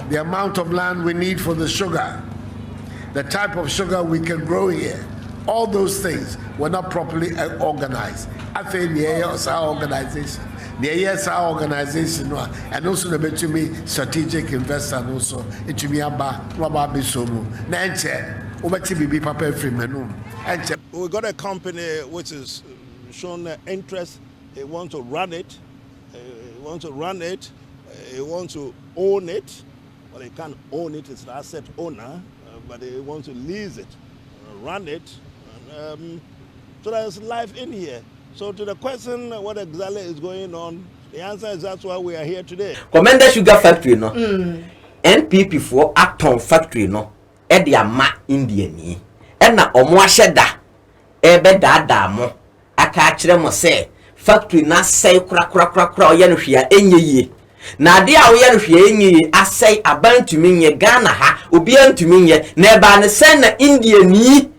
the amount of land we need for the sugar, the type of sugar we can grow here, all those things were not properly organized. I think the our organization, our organization, and also the between strategic investor, and also it to be about Bisomu. We got a company which is shown interest. They want to run it. They want to own it. Well, they can't own it. It's an asset owner, but they want to lease it, run it. So there's life in here. So to the question, what exactly is going on? The answer is that's why we are here today. Komenda Sugar Factory, no. NPP for Acton Factory, no. Ediama Indian. Na omwasheda ebe dada mo aka akire mo se factory na sei kura ye no hwea enye na ade a wo ye no hwea enye asei abantumi nye Ghana ha obi antumi nye na eba ne se na Indiani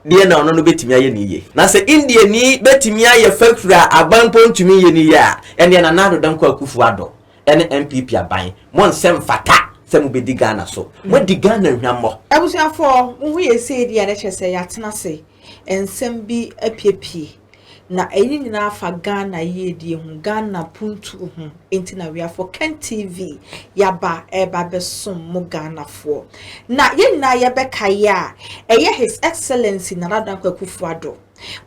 de na ono no betimi aye ni ye na se Indiani betimi aye factory abanpo ntumi ye ni ya ene na Nana-Addo danko Akufo-Addo ene MPP aban mo nsem fata some be Ghana so. What the Ghana remember? I was for we say the other say yatna say and some be a PP. Na any na fa Ghana ye di Ghana puntu intina we are for Ken TV yaba eba besom mo Ghana for. Na ye na ye beka ya His Excellency Nana-Addo Akufo-Addo.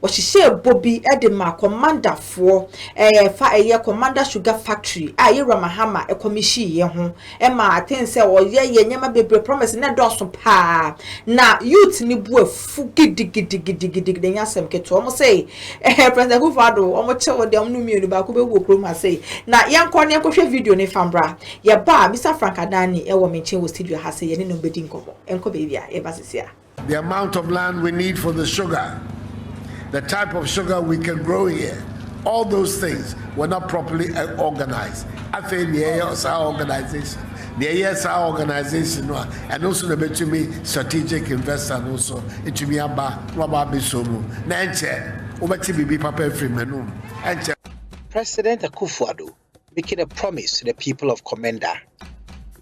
What she say Bobby Edema commander for Komenda Sugar Factory Ramahama a commission ye ho Emma atten say or ye nyama bebre promise na doso pa na youth ni bu afu gidi den yasem keto omo say President Akufo-Addo omo chewo de omo mienu ba ko be wo program say na yanko ne ko hwe video ne fambra ye ba Mr. Frank Adani e wo menchen wo studio ha say ye ne no bedi nkobo enko be bia e ba sisia. The amount of land we need for the sugar, the type of sugar we can grow here, all those things were not properly organized. I think our organization, our organization, and also the between strategic investor, and also it to be about Bisomu. President Akufo-Addo making a promise to the people of Komenda.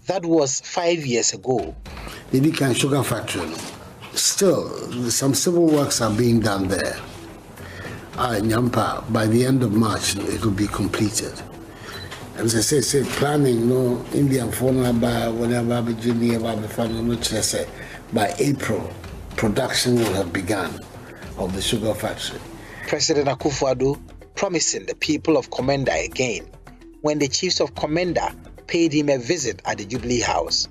That was 5 years ago. The Nikan Sugar Factory. Still, some civil works are being done there. Nyampa, by the end of March, it will be completed. And as I say, planning, Indian phone by whenever by April, production will have begun of the sugar factory. President Akufo-Addo promising the people of Komenda again when the chiefs of Komenda paid him a visit at the Jubilee House.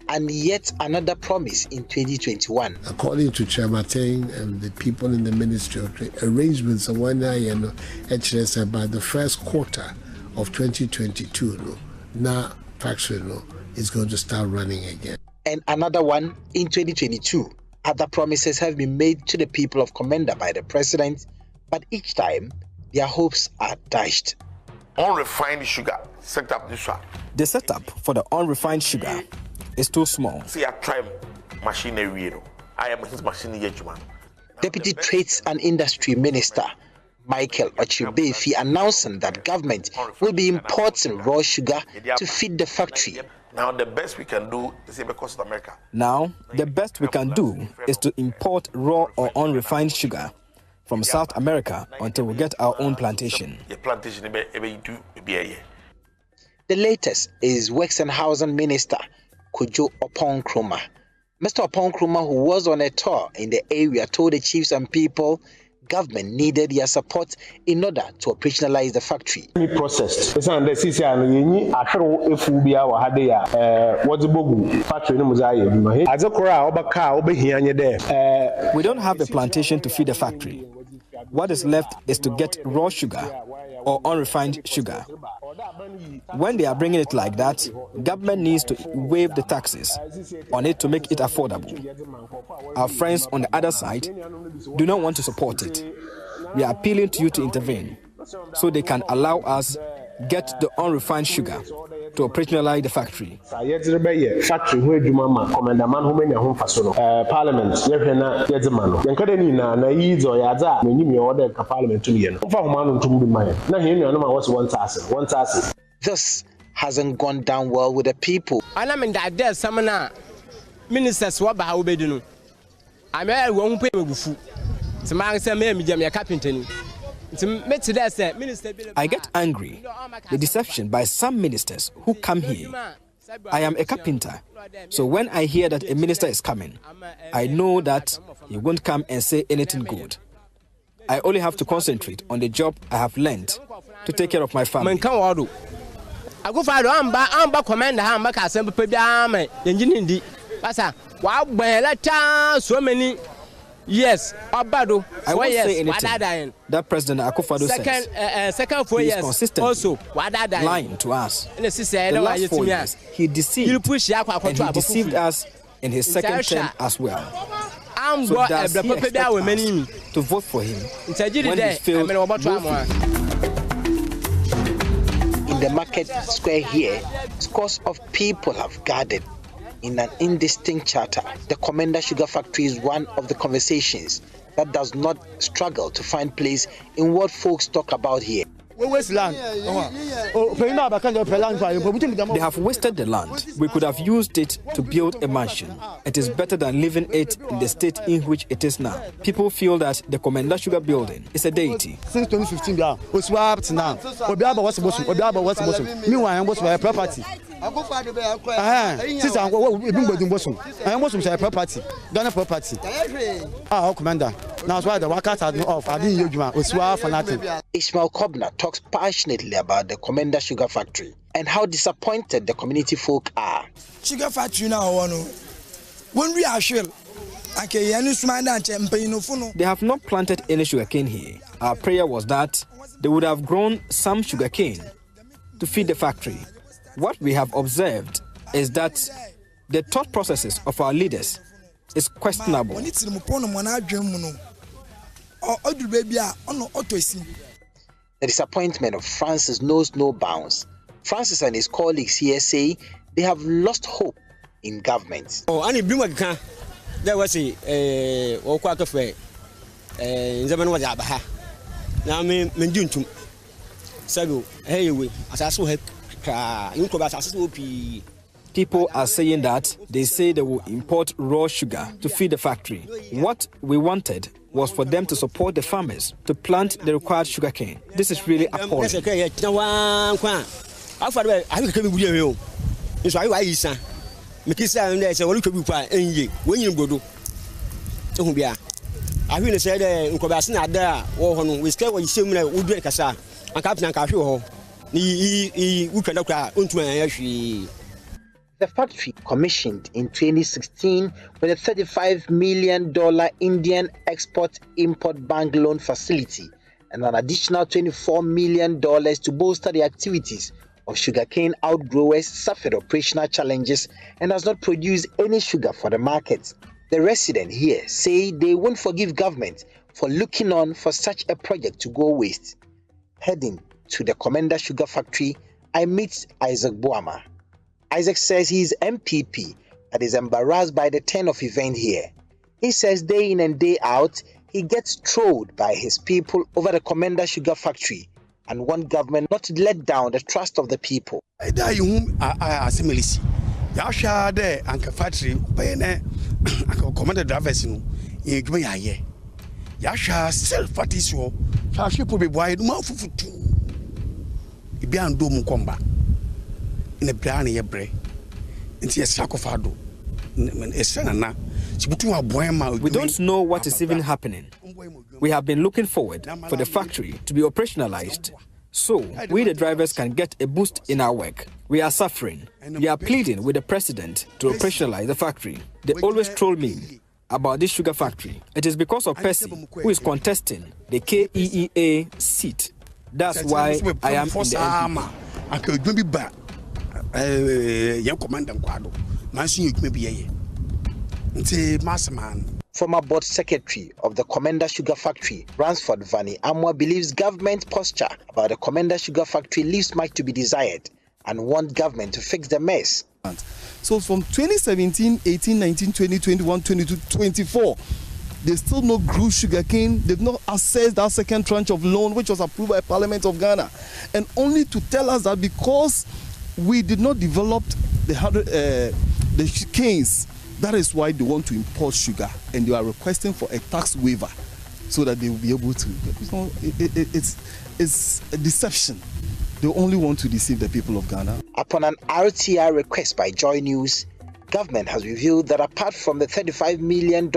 And yet another promise in 2021. According to Chairman and the people in the Ministry of Trade, arrangements are one year by the first quarter of 2022. Now factory is going to start running again. And another one in 2022. Other promises have been made to the people of Komenda by the president, but each time their hopes are dashed. Unrefined sugar setup this one. The setup for the unrefined sugar is too small. See, I try machinery. I am his machinery. Deputy Trades and Industry Minister Michael Ochibefi announcing that government will be importing raw sugar to feed the factory. Now the best we can do is because of America. Now the best we can do is to import raw or unrefined sugar from South America until we get our own plantation. The latest is Works and Housing Minister Agyapong. Mr. Agyapong, who was on a tour in the area, told the chiefs and people government needed their support in order to operationalize the factory. Processed. We don't have a plantation to feed the factory. What is left is to get raw sugar or unrefined sugar. When they are bringing it like that, government needs to waive the taxes on it to make it affordable. Our friends on the other side do not want to support it. We are appealing to you to intervene so they can allow us get the unrefined sugar to operationalize the factory. Thus, hasn't gone down well with the people. And I mean that there's some ministers what how be do. I may won't pay me food. To my say me carpenter. I get angry. The deception by some ministers who come here. I am a carpenter, so when I hear that a minister is coming, I know that he won't come and say anything good. I only have to concentrate on the job I have learned to take care of my family. I go find Amba Komenda Hamba Castle Pediame, Engineer. Passa, wow, so many years. Abado, I won't say anything that President Akufo-Addo says. Second 4 years. He is consistently also lying to us. The last 4 years, he deceived, and he deceived us in his second term as well. So does he expect us to vote for him when he failed woefully? In the market square here, scores of people have gathered in an indistinct chatter. The Komenda Sugar Factory is one of the conversations that does not struggle to find place in what folks talk about here. They have wasted the land. We could have used it to build a mansion. It is better than leaving it in the state in which it is now. People feel that the Komenda Sugar building is a deity. Since 2015, meanwhile, I'm property. Since I'm property, Ghana property. Commander. Now, why the workers are off. I didn't use for nothing. Ishmael Kobna talks passionately about the Komenda Sugar Factory and how disappointed the community folk are. Sugar factory now, when we are sure. They have not planted any sugarcane here. Our prayer was that they would have grown some sugarcane to feed the factory. What we have observed is that the thought processes of our leaders is questionable. The disappointment of Francis knows no bounds. Francis and his colleagues here say they have lost hope in government. There was a walk of way. Zaman was Abaha. Now, Menduntum. Sago, hey, we as I saw her. People are saying that they say they will import raw sugar to feed the factory. What we wanted was for them to support the farmers to plant the required sugarcane. This is really appalling. The factory, commissioned in 2016 with a $35 million Indian Export-Import Bank loan facility and an additional $24 million to bolster the activities of sugarcane outgrowers, suffered operational challenges and has not produced any sugar for the market. The residents here say they won't forgive government for looking on for such a project to go waste. Heading to the Komenda Sugar Factory, I meet Isaac Boama. Isaac says he is MPP but is embarrassed by the turn of event here. He says day in and day out, he gets trolled by his people over the Komenda Sugar Factory and want government not to let down the trust of the people. In a plan, a break. Into a sarcophado. We don't know what is even happening. We have been looking forward for the factory to be operationalized so we the drivers can get a boost in our work. We are suffering. We are pleading with the president to operationalize the factory. They always troll me about this sugar factory. It is because of Percy, who is contesting the KEEA seat. That's why I am in the MPP. Former board secretary of the Komenda Sugar Factory, Ransford Vani Amwa, believes government posture about the Komenda Sugar Factory leaves much to be desired and want government to fix the mess. So from 2017, 18, 19, 20, 21, 22, 24, they still not grew sugarcane. They've not assessed that second tranche of loan which was approved by Parliament of Ghana. And only to tell us that because we did not develop the canes. That is why they want to import sugar, and they are requesting for a tax waiver so that they will be able to. It's a deception. They only want to deceive the people of Ghana. Upon an RTI request by Joy News, government has revealed that apart from the $35 million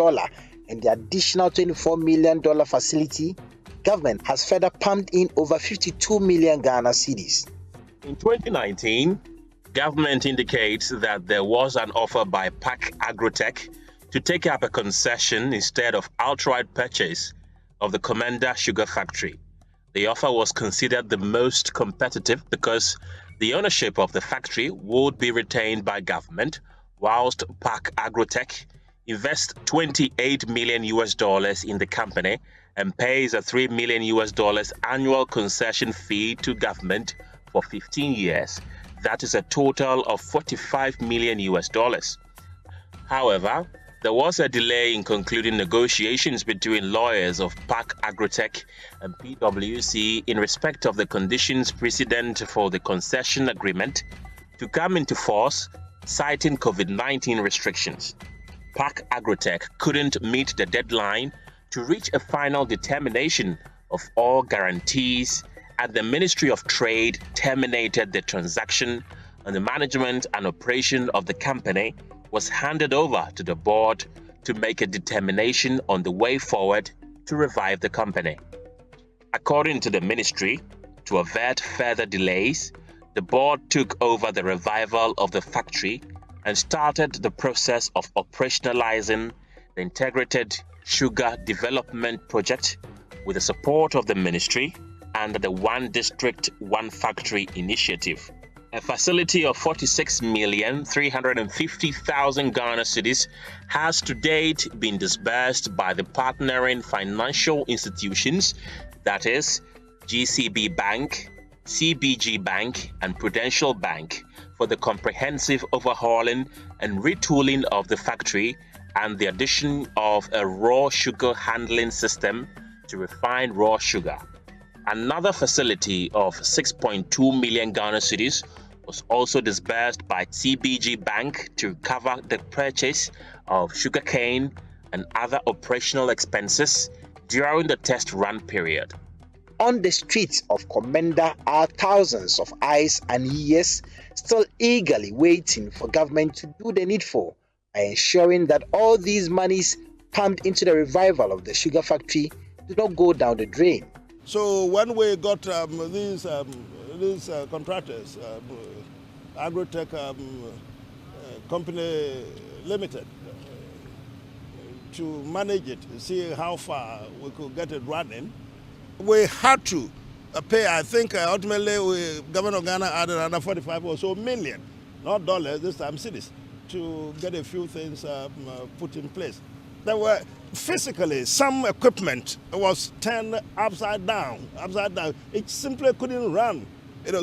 and the additional $24 million facility, government has further pumped in over 52 million Ghana cedis. In 2019, government indicates that there was an offer by PAC Agrotech to take up a concession instead of outright purchase of the Komenda sugar factory. The offer was considered the most competitive because the ownership of the factory would be retained by government, whilst PAC Agrotech invests $28 million in the company and pays a $3 million annual concession fee to government for 15 years. That is a total of $45 million. However, there was a delay in concluding negotiations between lawyers of PAC Agrotech and PwC in respect of the conditions precedent for the concession agreement to come into force, citing COVID-19 restrictions. PAC Agrotech couldn't meet the deadline to reach a final determination of all guarantees, and the Ministry of Trade terminated the transaction, and the management and operation of the company was handed over to the board to make a determination on the way forward to revive the company. According to the ministry, to avert further delays, the board took over the revival of the factory and started the process of operationalizing the integrated sugar development project with the support of the ministry under the One District, One Factory initiative. A facility of 46,350,000 Ghana cedis has to date been disbursed by the partnering financial institutions, that is, GCB Bank, CBG Bank, and Prudential Bank, for the comprehensive overhauling and retooling of the factory and the addition of a raw sugar handling system to refine raw sugar. Another facility of 6.2 million Ghana cedis was also disbursed by CBG Bank to cover the purchase of sugarcane and other operational expenses during the test run period. On the streets of Komenda are thousands of eyes and ears still eagerly waiting for government to do the needful by ensuring that all these monies pumped into the revival of the sugar factory do not go down the drain. So when we got these contractors, Agrotech Company Limited, to manage it, see how far we could get it running, we had to pay. I think ultimately Government of Ghana added another 45 or so million, not dollars, this time cedis, to get a few things put in place. There were physically some equipment was turned upside down. It simply couldn't run.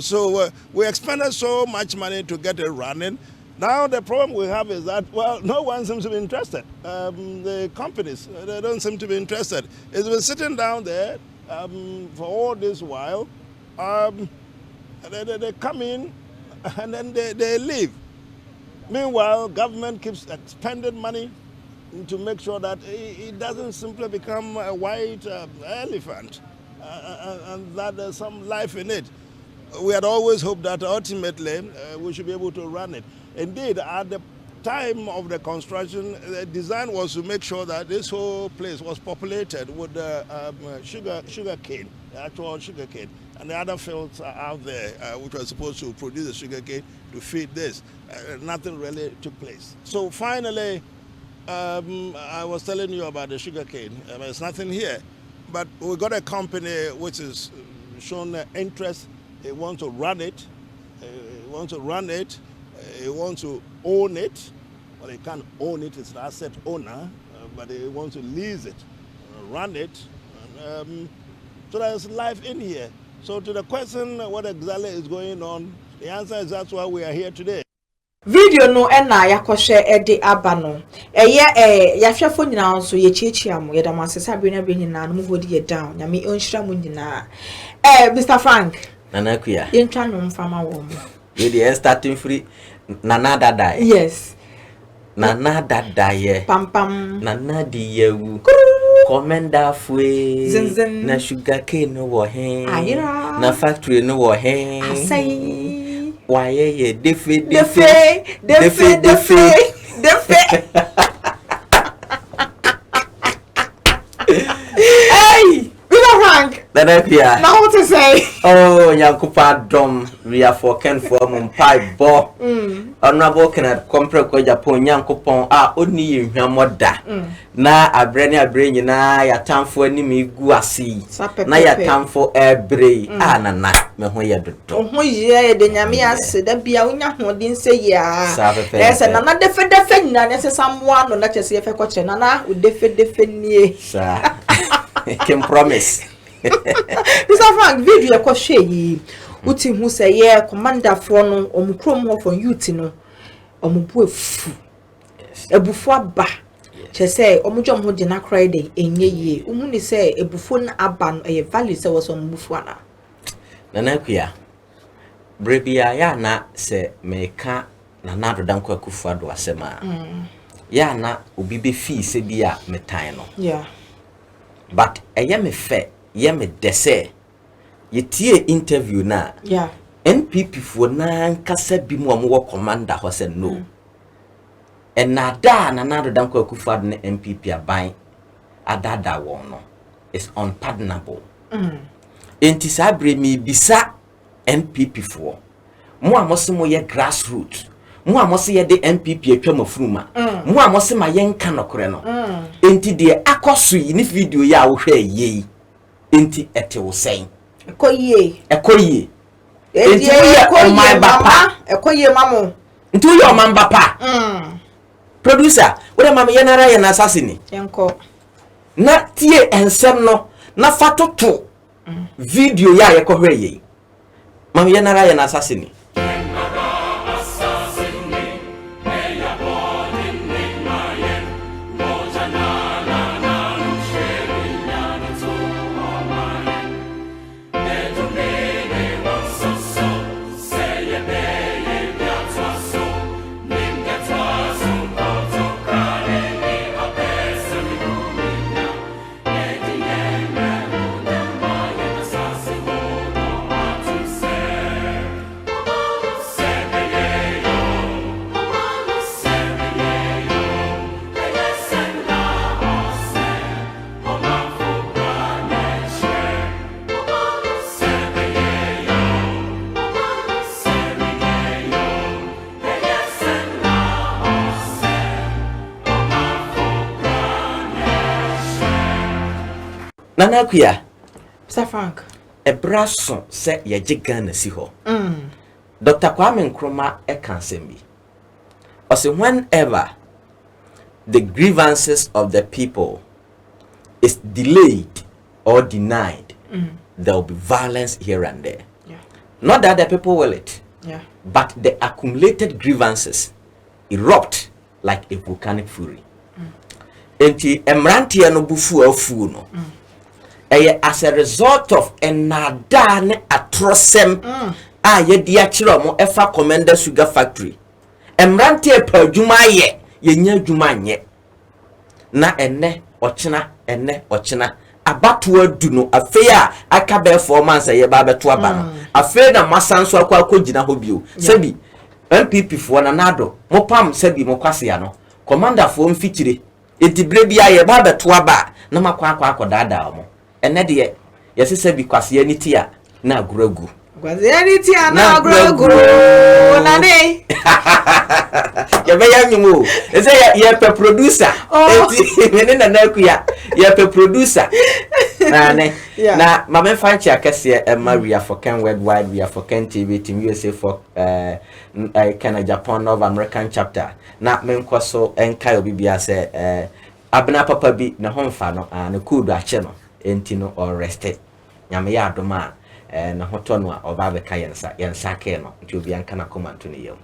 So we expended so much money to get it running. Now the problem we have is that, well, no one seems to be interested. The companies, they don't seem to be interested. It's been sitting down there for all this while. They come in and then they leave. Meanwhile, government keeps expending money to make sure that it doesn't simply become a white elephant and that there's some life in it. We had always hoped that ultimately we should be able to run it. Indeed, at the time of the construction, the design was to make sure that this whole place was populated with sugar cane, the actual sugar cane, and the other fields are out there which were supposed to produce the sugar cane to feed this. Nothing really took place. So finally, I was telling you about the sugar cane. There's nothing here, but we got a company which has shown interest. They want to run it. They want to own it. Well, they can't own it. It's an asset owner, but they want to lease it, run it. So there's life in here. So to the question, what exactly is going on? The answer is that's why we are here today. Video no na yakoshe ede abano yahwefo nyina nso yechiechia mo yeda masesa bre na bre nyina no hodi ye down na me onhira mo nyina Mr. Frank Nana Kuya yentwa no mfama wo mo the starting free Nana-Addo. Yes. Nana-Addo. Pam pam. Nana-Addo. Komenda fue. Zen. Na sugar cane no wo hen. Ayira. Na factory no wo hen. Asai. Why ye defe. Hey! Frank. Nana-Addo. Now what to say? Oh, Yankupa dom we are for Ken for Mumpai bo. Honorable Kenneth Compre ko Agyapong Yankopon a oni hwamoda. Na abrani na ya tamfo anim igu ase. Na ya tamfo ebre nana me ho ye dodo. Ho ye de nyame ase da bia unya hodin se ya. Ese nana defe nyina ne se samwa no na chese ye fe ko che nana u defe nie. Sa. Can promise. Mr. Frank, video ko hwe yi. Uti hu se ye commander for no omukrom ho for youth no. Omubu efu. Ebufu aba. Che say omudwom ho de na cry dey enye yi. Umu ni say ebufu na aba no e value say was omubufu ana. Nana-Addo. Brebia ya na se meka Nana-Addo danko akufu ado asema. Ya na obi be fi se bia metan no. Yeah. But me fe ye me dese ye tie interview na yeah NPP fo na nkasa bi mu amwo commander ho se no and na da Nana-Addo danko akufu ado na NPP aban adada won no is unpardonable enti sabre mi bisa NPP fo mo amose mo ye grassroots mo amose ye de NPP atwa mafuruma mo amose ma ye nka nokore no enti de akoso yi ni video ya wo hwe ye enti ete wo sen ekoye enti ye o my bapa ekoye mamo enti wo ye o man bapa producer wo de mama ye nara ye na assassin enko na tie ensem no na fatoto video ya ye ko hwe ye mama ye nara ye na assassin Nana-Addo. Mr. Frank. Ebraso se ye Ghana si ho. Dr. Kwame Nkrumah ekansembi. Ose whenever the grievances of the people is delayed or denied, there will be violence here and there. Yeah. Not that the people will it. Yeah. But the accumulated grievances erupt like a volcanic fury. Enti emrantia no bufu afu no. As a result of enada ne atrosem ye dia kire mo efa Komenda sugar factory emrante pa adwuma ye nya adwuma nye na enne ochina abato adu no afi a aka be 4 months ye ba beto aba no afi na masanso akogina ho bio sebi MPP fo Nana-Addo mo pam sebi mo kwase ya no commander fo mfitire edibre bia ye ba beto aba na makwa akodaada mo ene de yesese bi kwase ani ti a na aguragu kwase ani ti a na aguragu na ne ya be ya nyumo ese ya pe producer enti mene Nana-Addo ya pe producer na ne na mama fanchi akese Maria for Ken worldwide we are for Ken TV team USA for Ken Agyapong North American chapter na menkwaso enka obi bia se abena papa bi na homfa no na kudu ache no enti no or rested nyame ya adoma na hoto no a oba be ka yensa ke no nti obi anka na command no yam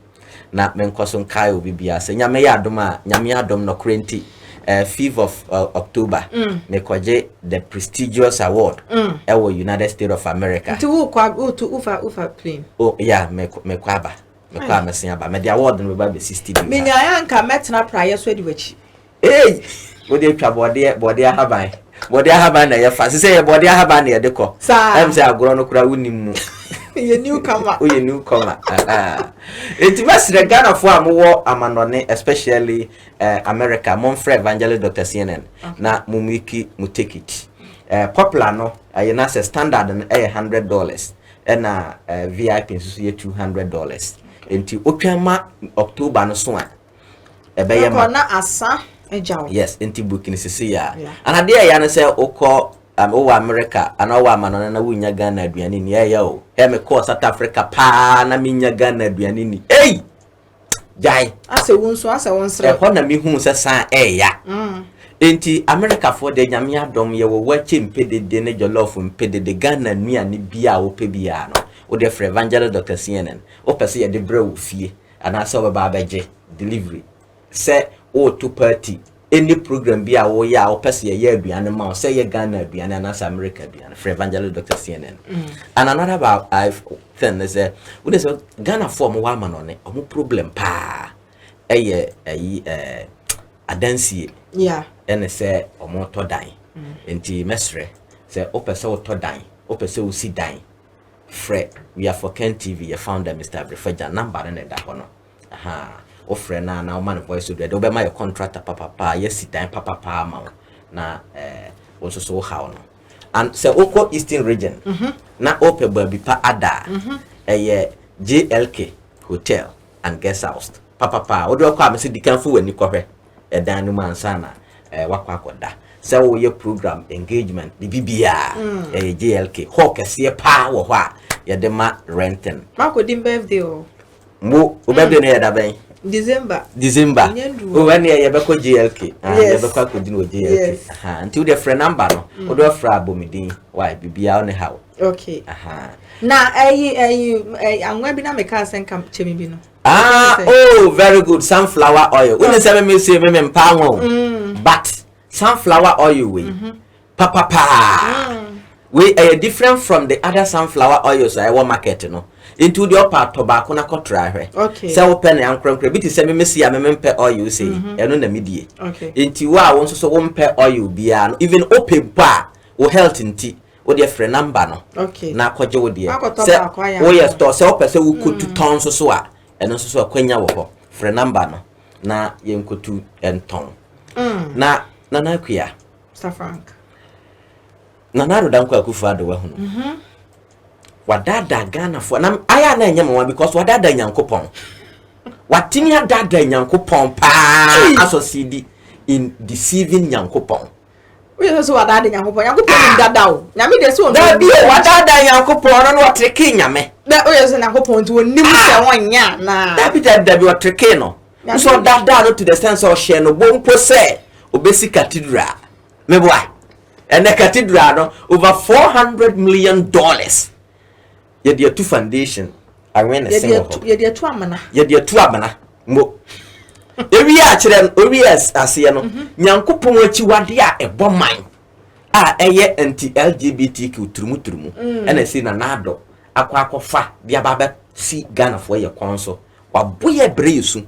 na menkwaso nkai obi bia se nyame ya adoma nyame adom no krenti 5th of October me kwaje the prestigious award ewo United States of America to ufa plane oh yeah me kwaba Me kwa mesia ba me the award no ba be 60. Me nya yanka metna praye so di wachi. Hey, wo dey twa body ahaban. Body ahaban na ye fa. Se ye body ahaban na ye de ko. Em say agoro no kura wonim mu. Ye newcomer. Oh, ye newcomer. Enti masre Ghana fo amwo amanone especially America Monfrey Evangelist Dr. CNN na mumiki mu take it. Popular no aye na say standard no $100 and VIP nso ye $200. Enti otwama October no so a ebeye ma na asa ejaw. Yes, enti booking sisi ya. And ade ya no say okọ o America and o amanone na wunya Ghana aduane ni ya o. He me call South Africa pa na minya Ghana aduane ni. Hey! Jai. Ase wonso ase wonsre. Ho na mi hu se san ya. Enti America for the nyame adom ye wo wache mpedede ne jollof mpedede Ghana nuane bia wo pe bia no. O de free Evangelist Dr. CNN. O pese ye de bre wo fie. Ana se oba abeje delivery. Say o to party any program be a wo ya o pese ye aduane ma o say ye Ghana aduane na America aduane free Evangelist Dr. CNN. And another about I've thing is we dey say Ghana form wa manone o problem pa adansie ene say o mo to dan enti mesre say o pese o to dan o pese o si dan free we are for Ken TV your founder Mr. Abrefaja number na da hono o free na man voice do be my contractor papa yes si dan papa ma na also so how no and say oko Eastern region na ope baby pa ada JLK hotel and guest house papa o do kwa me se dikanfo wani kohwe dan no mansa na wakwa akoda say wo ye program engagement the bibia JLK ho kese pa wo ho a ye de ma renting makodim birthday o mo o birthday no ye da ben December o wani ye be ko JLK ye be ko akodi no JLK until the friend number no o do fra abomidin why bibia on how okay na anwa bi na me ka senka chemi bi no oh very good sunflower oil we say me say me mpa won but sunflower oil we papa we are different from the other sunflower oils I want market no into the upper tobacco na kotra hwe okay say wo pen an kronkro bi ti say me see me mpe oil say eno na medie okay into wa won so wo mpe oil bia no even open ba wo health nti wo de free number no okay na kwaje wo de say wo yes store say wo pese wo kotu ton so a eno so akwanya wo ho free number no na ye nkotu enton na Nana-Addo Mr. Frank Nana-Addo danko akufa do wa hu no wadada Ghana for na aya na enyama because wadada nyankopon watini adada nyankopon pa associate in deceiving nyankopon we so wadada nyankopon nyankopon dada o nyame de so da bi wadada nyankopon no watreke nyame da o yeso nyankopon to onim se wonya na da bi watreke no so dada no to the sense of share no bompo se obesi cathedral meboa and the cathedral no over $400 million ye de two foundation awene se ho ye de two amana mo ewi a kire owi ase no nyankopon achi wade a eboman a eye anti LGBTQ turumu ena si Nana-Addo akwakofa bia baba si Ghana fo ye konso waboye breyesu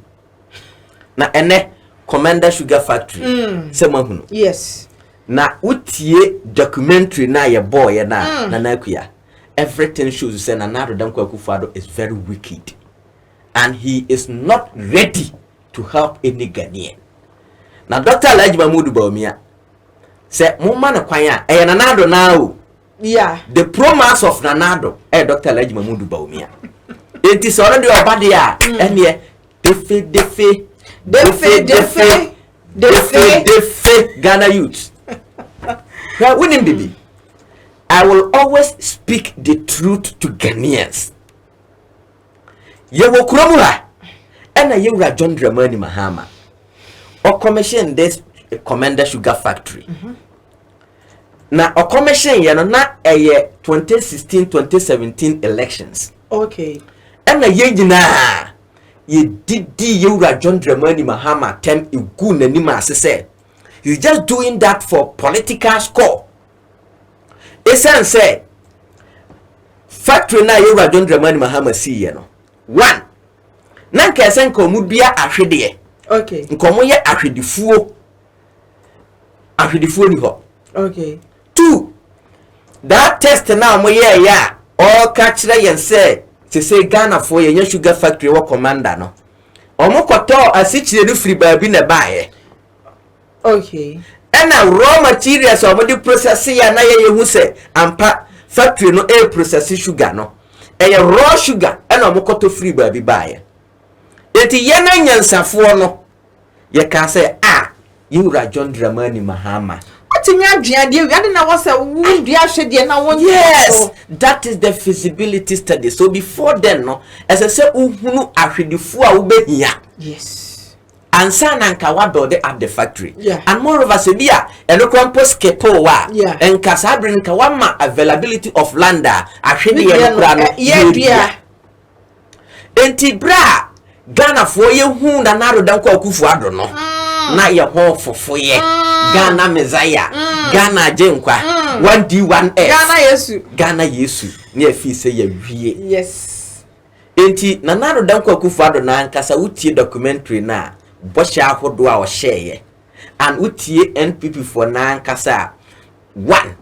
na ene Komenda sugar factory se mahunu yes na utie documentary na ye boy na Nana-Addo everything shows say Nana-Addo danko akufado is very wicked and he is not ready to help any Ghanaian. Now Dr. Agyapong Baumia say mumma na kwan a Nana-Addo now yeah the promise of Nana-Addo Dr. Agyapong Baumia it is already obade a ene defe Ghana youth well winning baby I will always speak the truth to Ghanaians. Yewo kuromu ha ena yewura John Dramani Mahama o commission this Komenda sugar factory na o commission ye no na 2016-2017 elections okay ena ye nyina ye didi yewura John Dramani Mahama tem igu nanima asese he's just doing that for political score. Esan say factory na yewura John Dramani Mahama see ye no one na nka ese nka omudua ahwede okay nka omo ye ahwedifuo ni ho okay 2 that test na omo ye ya all catch yen say Ghana for ye sugar factory wo Komenda no omo koto asichire no free baabi na baaye okay and raw materials omo di process ya na ye hu say ampa factory no process sugar no raw sugar and omo koto free baabi baaye eti ye na nyansafo no ye ka say Yura John Dramani Mahama. Yes, that is the feasibility study. So before then, no, as I said, yes. And Sananka wa build up the factory. Yeah. And moreover, Sebia, and look on post kepoa. Yeah. And Casabrin Kawama availability of land. Entibra Ghana for you who Nana-Addo Kufuado no. Na ye ho fofoye Ghana Messiah Ghana Jenkwa 1D1S Ghana Yesu ne afi se ye wie yes enti Nana-Addo Kufuado na ankasa utie documentary na bosha ahodo a o share and utie NPP for na ankasa 1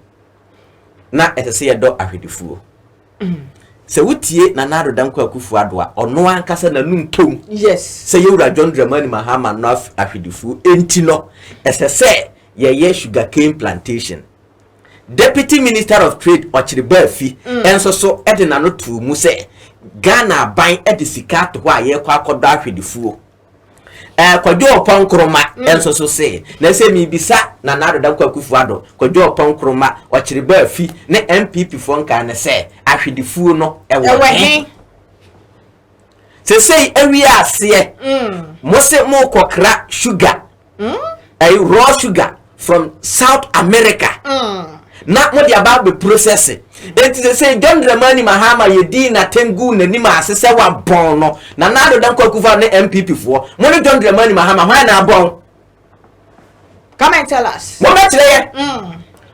na etese ye do ahwedifuo se wutie Nana-Addo Kufuado a ono ankasa na nuntom yes se Yura John Dramani Mahama no ahwedifu enti no esese ye sugarcane plantation Deputy Minister of Trade Ochiribafi enso so edena no tu mu se Ghana ban edisika to ho a ye kwa akodo ahwedifu Kwadwo Oponkroma enso so se na se mi bisa Nana-Addo Kufuado Kwadwo Oponkroma Ochiribafi ne MPP fo nka ne se ahwedifu no ewo se say area ase mo se mo kokra sugar raw sugar from South America na mo dia ba be process it say John Dramani Mahama yedi na tengu na nima asese wa bon no Nana-Addo Kufuado ne MPP fo mo ne John Dramani Mahama hwan na bon come and tell us mo na tire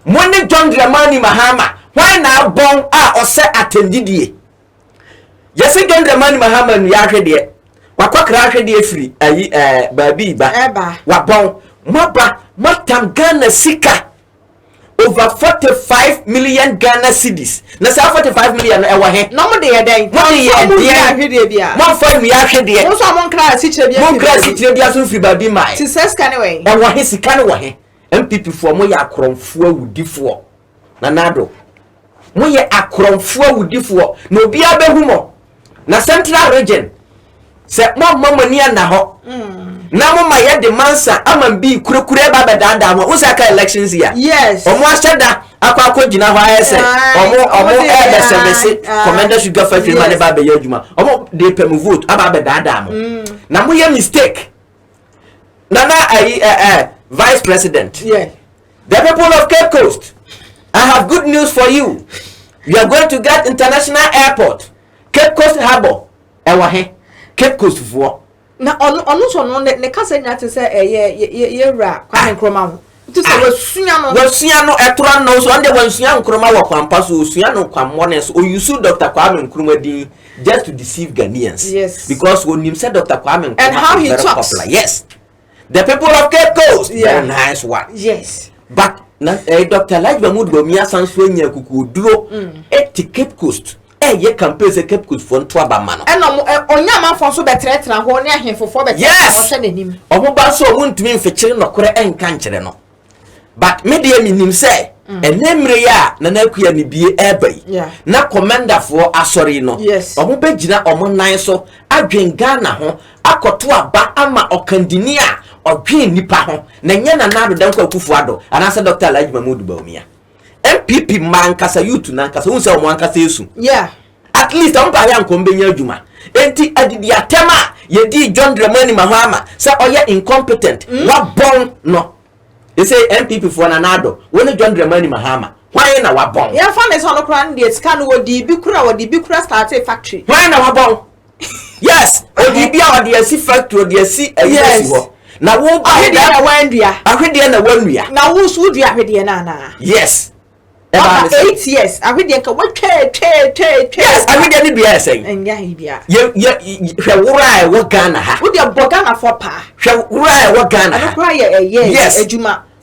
mo ne John Dramani Mahama hwan na bon a ose attendidie yes John Dramani Mahama nu ya hwede wakokra hwede free ayi baabi ba wa bon moba matam Ghana sika over 45 million Ghana cedis na sa 45 million ewa he no mo de ye den mo de ye hwede bia mo fa nu ya hwede mo so mo nkra sichire bia so free baabi mai ti seska ne we ewa he sika ne wa he MPP fo mo ya akromfo awudifo Nana-Addo mo ye akromfo awudifo na obi abehu mo na central region se mo mamani na ho na mo maye de mansa amambi kurekure baba dada mo usaka elections here yes omo ashada akwa gina ho ayese omo ebe service Komenda sugar factory man baba ye adwuma omo de pem vote aba dada mo na mo ye mistake Nana vice president yeah the people of Cape Coast I have good news for you you are going to get international airport Cape Coast Harbor ewa he Cape Coast for na onu so no ne kasa nya te se ye ra kwa nkroma ho to se wasua no etora no so ande wasua nkroma wo kwampa so osua no kwamone so oyusu Dr. Kwame Nkrumah din just to deceive Ghanaians yes because when him said Dr. Kwame Nkrumah and how he talks popular. Yes the people of Cape Coast very nice one yes but Dr. Lajba Mudbomia sanso nya kukuduro eti Cape Coast ye campaign se Cape Coast for nto abama no onya manfo so betretra ho ne ahemfofo betre mo hwe nanim omo ba so omuntumi mfekire nokore enka nkire no but me de minim say enemre ya na nakuya ne bie ebai na Komenda for asori no omo begina omo nan so adwen Ghana ho akoto aba ama okandini a odwen nipa ho na nya Nana-Addo Kufuado anasa Dr. Alhaji Mahmoud Bawumia MPP man kasa youth na kasa unse omo ankasa esu at least on pa ya nkombenya adwuma enti adidi atema ye di John Dramani Mahama say oye incompetent wa bon no they say MPP for Nana-Addo when John Dramani Mahama why na wa bon ya fa ne so no kra ndi etika no wodi bi kura start a factory why na wa bon yes odi bi a wodi asi factory odi asi ayesi ho na wo ahwede na wandua ahwede na wandua na wo so dua ahwede na na yes About 8 years. I read the what trade. Yes, I read any be saying. And yeah. Why what Ghana? Would your Bogana for pa? Why what Ghana? Yes.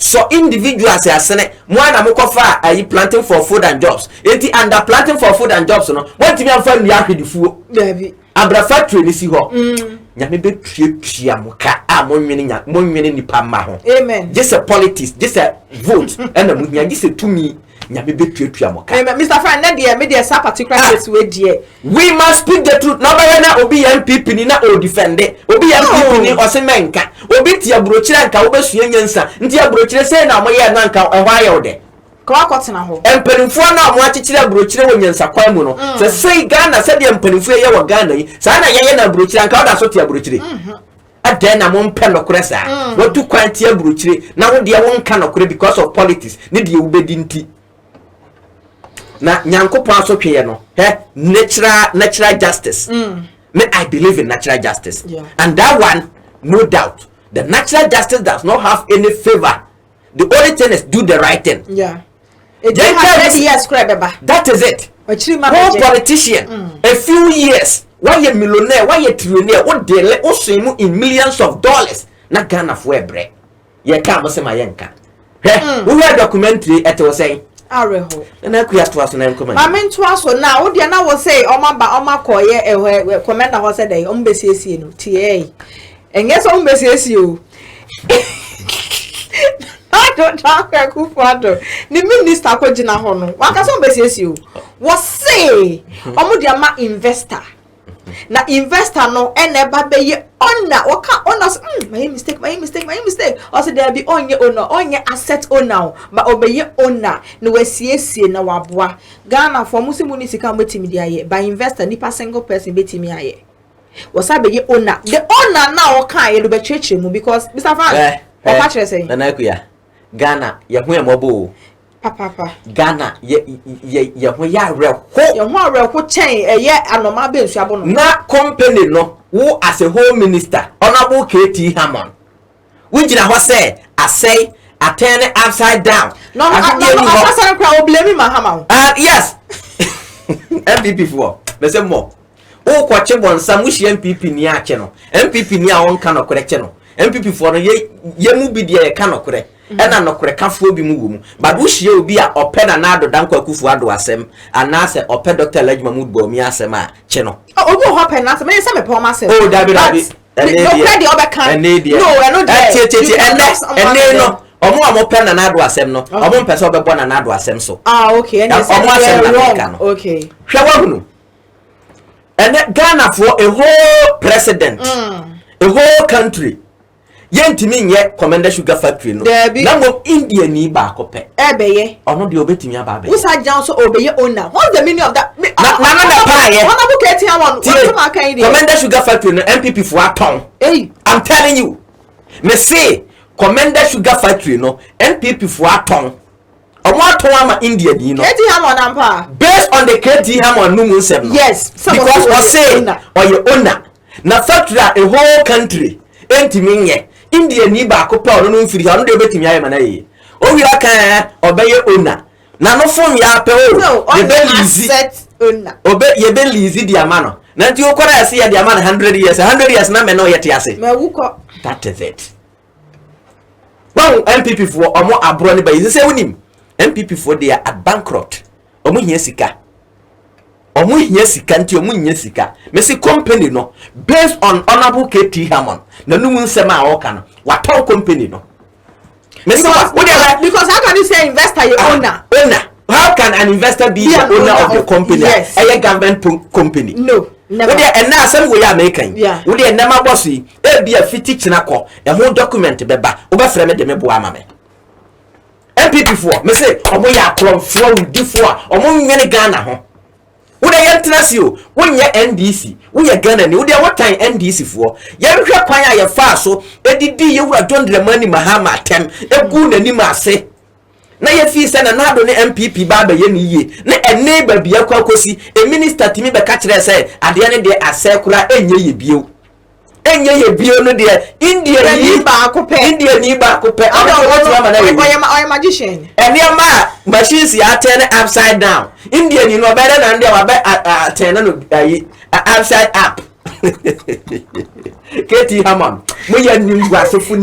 So individuals are saying, "One amokofa are you planting for food and jobs? Eti under planting for food and jobs, no. What do you find ya the food? Baby. Abra factory ni si ho. Nyame be tue amoka a monwene ni pa ma ho. Amen. Just a politics, just a vote, and a just a to me. Nyame be tue amoka. Amen. Mr. Frank, na dia me dia sa particular case we die. We must speak the truth. Na ba na obi MPP ni na o defend. Obi MPP ni osemenka. Obi ti abrochire nka wo besua nyansa. Nti abrochire say na mo ye na nka ehwa ye ode. Kwa kwatena ho. Empanimfo na mo akikire abrochire wo nyansa kwan mu no. Se sei Ghana se de empanimfo ye wo Ghana yi. Sa na ye na abrochire nka oda so ti abrochire. Ade na mo mpe nokore sa. Wo tu kwan ti abrochire na wo de wo nka nokore because of politics. Ni de wo bedi nti. Na nyankopon asotwe no natural justice. Me I believe in natural justice. And that one, no doubt, the natural justice does not have any favor. The only thing is do the right thing. Yeah. That is it. One politician, a few years, why a millionaire, why a trillionaire, what they also in millions of dollars. Na Ghana for bread. Ye can't say my yanka. We had a documentary at was saying. Areho. Na ku ya to aso na enkomani. Ma men to aso na wo de na wo say o ma ba o ma koye Komenda ho say dey o mbesiesie no tie. Enye so mbesiesie o. I don't talk ku fado. Ni minister ko gina ho no. Wa ka so mbesiesie o. Wo say o mo de ma investor. Na investor no ene ba be ye owner waka owners my mistake also there be onye asset owner but obey owner no wasiesie na waboa Ghana for musimu ni sika mbetimi dia ye by investor nipa single person betimi aye wasa be ye owner the owner now kan ye do be church mu because Mr. Fan o pa chere say na ku ya Ghana ye hu emobo papa Ghana ye ho ya reho chen ye anoma be nsu abo no na company no who as a home minister honorable KT Hammond we jina ho say I say I turn it upside down no I say crowd blame my hammer yes MPP for me say more o kwache bonsam wo hie MPP ni a che no MPP ni a won ka no correct no MPP for no ye mu bi de ye ka no correct ena no kure kafo bi mu wom but wo hie obi a ope Nana-Addo danko akufu ado asem ana se ope Dr. Elijah Mahmood Bomi asem a che no obi ho pe na asem me se me pe o ma se oh dabi no credit obekan no ene no omo amo pe Nana-Addo asem no omo pese obebo Nana-Addo asem so okay and omo asem na no okay hwe wa hunu ene Ghana for a whole president a whole country yentimi nye Komenda sugar factory no na mo India ni ba kope ebeye ono de obetimi aba be usa jan so obeye owner what's the meaning of that na pa ye one abu keti one what ma kan dey Komenda sugar factory no MPP for aton hey I'm telling you me say Komenda sugar factory no MPP for aton omo aton ama India ni no keti Hammond ampa based on the KT Hammond no nsem no yes because we say or your owner na factory a whole country entimi nye India ni ba ko pa no mfiri ha no de betimi aye manaye o wi aka obeye owner na no fon ya pe o ye be lizi owner obe ye be lizi di amano na nti o kwara ase ya di amano 100 years na me no yete ase me wuko that is it wow MPP for omo abro ne ba yi se wonim MPP for they are bankrupt omo hia sika nti omo hia sika me say company no based on honorable KT Hammond na no nsem a oka no waton company no me say because how can you say investor your owner how can an investor be the owner of the company a government company no never we dey na asem we American we dey na ma boss e bia fiti kina ko e ho document beba wo be frɛ me de me bo ama me MPP for me say omo ya kronfo wudi for omo nwene Ghana ho wo dey yentenasi o wo nye NDC wo ye Ghana ni wo dey wotan NDC for ye hwɛ kwan a ye fa so edidi ye wura John Dramani Mahama tem egu nani ma ase na ye fi se Nana-Addo ne MPP ba ba ye ni ye na ene ba bia kwa kosi e minister timi be ka kire se ade ne de asɛ kura enye ye bio no de India India ni ba ko pe. I am magician. And your machines ya turn upside down. India ni no better than they were turn upside up. Keti Haman, we are Ningwasofu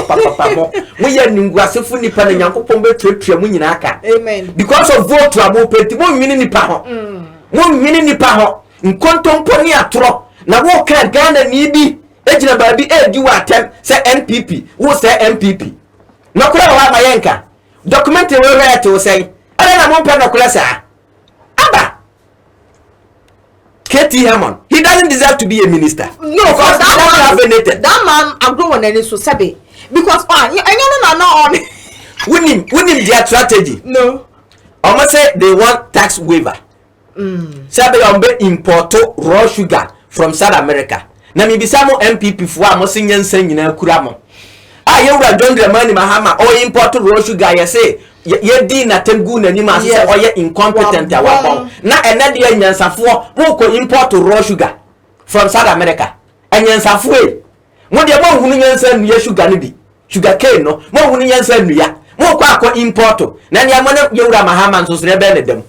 papa. We are Ningwasofu nipa na Yankopon betwe mu nyinaka. Amen. Because of vote to abo peti mo mini nipa ho. Mo mini nipa ho. Nkontompo ni atro. Na wo kan Ghana ni bi ejina ba bi edi wa atem say NPP. Wo say NPP. No kura wa mayenka. Document we write wo say. Ala na mo mpa no kura sa. Aba. Katie Hammond, he doesn't deserve to be a minister. No, because that man, I'm going to so sabi. Because I know winning their strategy. No. Almost say they want tax waiver. Sabi ombe importo raw sugar from South America. Na mi bisamo MPP for amosi nyensen nyina kuramo. Ah, you were John Dramani Mahama or import raw sugar, you say. Ye di na tengu na nima say oye incompetent ya wapon na enade ye nyansafo mo ko import raw sugar from South America enyansafo e mo de mo hunu nyansa nu ya sugar ni bi sugar cane no mo hunu nyansa nu ya mo ko akọ import na ne amana yewura mahama nso so be ne dem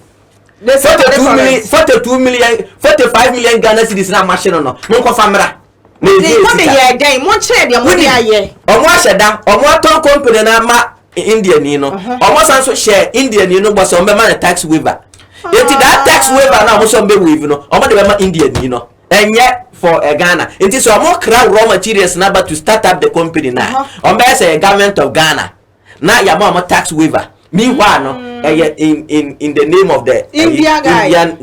42 million 45 million Ghana cedis na machine no mo ko famra me ye den mo chere de mo de aye omo ahyeda omo aton company na ma India ni no almost also share India ni no but some be man tax waiver yeti that tax waiver na almost some be waive no omo de be ma India ni no enye for Ghana it is omo cra raw materials na but to start up the company na omo be say government of Ghana na ya ma tax waiver meanwhile no in the name of the Indian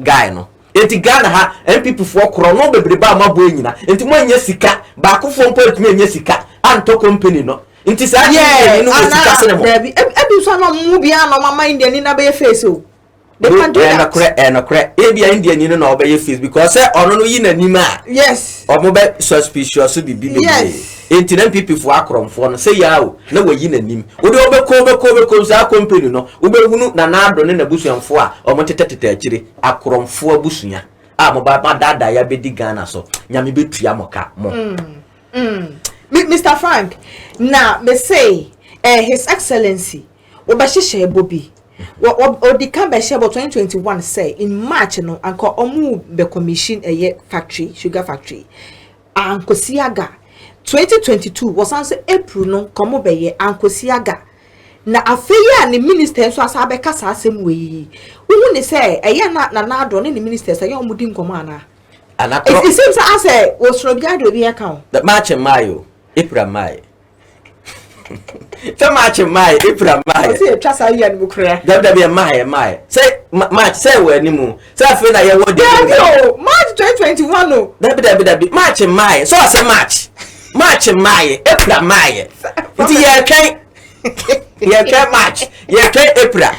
guy no enti Ghana ha MPP for kro no bebre ba ma bo nyina enti mo anya sika ba ko fo mpo etumi anya sika anto company no inti sa yeah no ebi so no mu bia no mama India ni na be face o they can do that no correct e bia India ni no be face because say ono no yi na nima yes omo be suspicious bi yes inti na people for akromfo no say ya o na wayi na nim wo de obeko sa company no wo be hunu Nana-Addo ne na busuanfo a omo tetetete akire akromfo abusunya a mo ba dada ya be di Ghana so nyame betua moka mo Mr. Frank, now me say, His Excellency, Obashisha Bobby, or the Cambashe 2021 say in March no, Uncle Omu be commission a factory, sugar factory, Uncle Siaga 2022 was answer April no, come over ye Uncle Siaga. Na afeya ni minister so asabe kasa asem we. Who say Nana-Addo ni minister say omudi nkoma ana. It seems I say was from the be account. The March in Mayo. April May. So much in May, April May. Say trust I and Bukra. There be a May. Say March say we any mo. Say I feel like you what do. March 2021 no. There be March in May. So I say March in May, April May. You can March. You can April.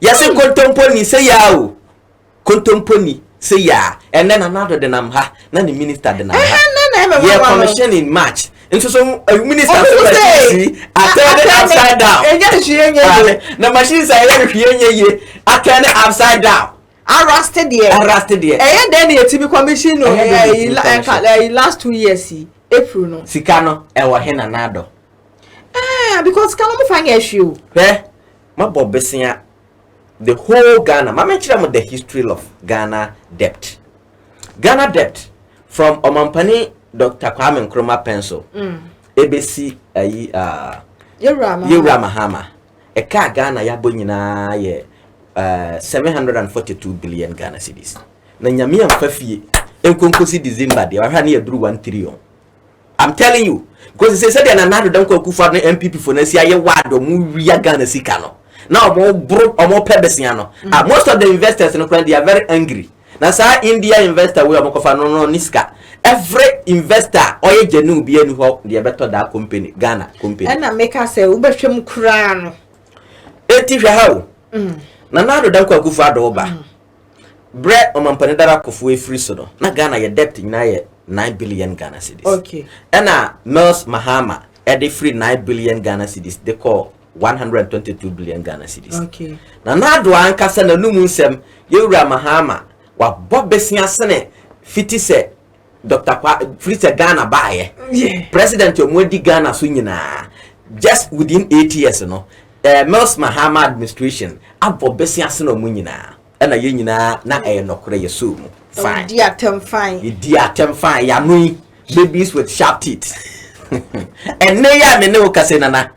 You say contemporary say ya o. Contemporary say ya. And then another than I'm ha. Na the minister than I'm ha. Yeah, commission in March. Into some minister attended upside down. The machines are attended upside down. Arrested here. And then the TV commission last 2 years. April no. Sikano ewa Nana-Addo. Because can find issue. My Bob Bessia, the whole Ghana. My mention the history of Ghana debt. Ghana debt from Omampani. Dr. Kwame Nkrumah pencil. ABC Yewura Mahama. Eka Ghana yabo nyina ye 742 billion Ghana cedis. Na nyame amfafie enkonkosi December de ahwa na yeduru 1 trillion. I'm telling you because they said Nana-Addo don ko kufa no MPP for na si aye wado mu wiya Ghana sika no. Na omo pebesia no. Most of the investors no they are very angry. Na sa India investor we omo kofa no niska. Every investor or a genu be any hope the better that company, Ghana company. And I make us say, Ubasham Kran. Eti how? Nana-Addo don't go for Adoba. Bread on Mampanedara Kofu free sodo. Na Ghana your debt in 9 billion Ghana cedis. Okay. And Mels Mahama at the free 9 billion Ghana cedis. They call 122 billion Ghana cedis. Okay. Nana-Addo ankasa na numusem Yewura Mahama wa Bob Bessia sene fiti se Dr. Fritz Ghana baye. Yeah. President Omwedi Ghana so nyina. just within 8 years no Mills Mahama administration abo besiase no mu nyina na ye nyina na nokore ye so mu fine di atem fine ya no babies with sharp teeth and ne ya me ne o kase nana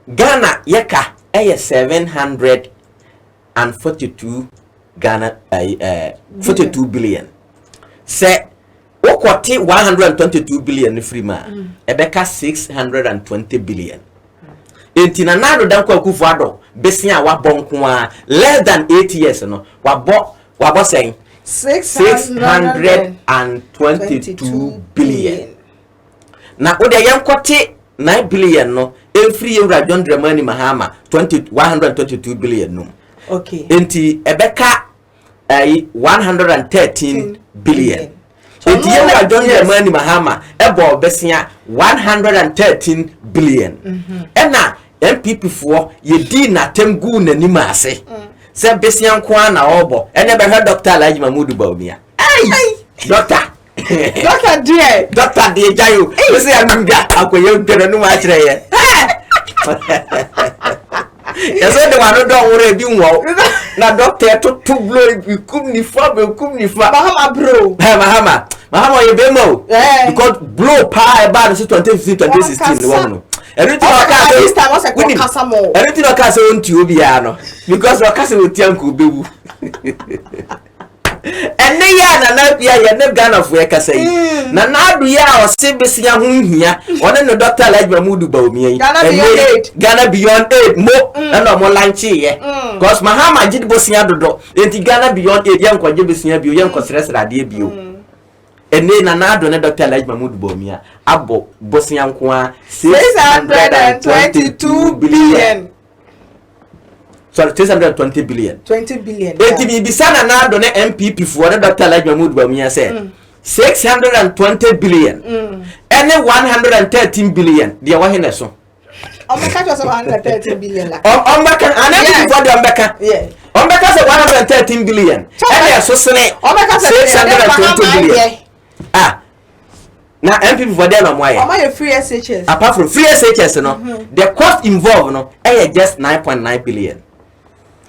Ghana yeka 742 Ghana 42 billion say okwoti 122 billion free ma ebeka 620 billion enti Nana-Addo danko akufo ado besia wa bonko a less than 8 years no wabo saying 622 billion na ode yankoti 9 billion no every year John Dramani Mahama 122 billion no okay enti ebeka 113 billion enti year John Dramani Mahama ebo besia 113 billion ena MPP for ye di na temgu na nima ase se besia nko na obo ene be Dr. Alhaji Mahmoud Bawumia ai doctor Doctor de jayo se anuga akoye gbere no ma kire ye yeso de wano do wore bi nwo na doctor to blow kum ni fa Mahama bro Mahama ye be mo because blow pa e ba 2015 2016 no everything I can say on to Obiano because I can say with Tianku Bebu. And they are not Ghana for Ekasay. Nana-Addo ya or Sibisia Hunia, one and the Dr. Alhaji Mahmoud Bawumia. Ghana beyond 8 more and no more lanchi. Because Mahama did Bosiado, and Ghana beyond 8 young Quajibisia, young Considerate Adebio. And then Nana-Addo and Dr. Alhaji Mahmoud Bawumia, Abo Bosiankwa 622 billion. Sorry, 620 billion. 20 billion. Eti bisa Nana-Addo ne MPP for Dr. Alhaji Mahmoud Bawumia said 620 billion. And 113 billion. Dia wahene so. Ombeka was 113 billion. Ombeka ane before the Ombeka. Yeah. Ombeka say 113 billion. And so sene. Ombeka say 620 billion. Now MPP for them why? Your free SHS. Apart from free SHS the cost involved just 9.9 billion.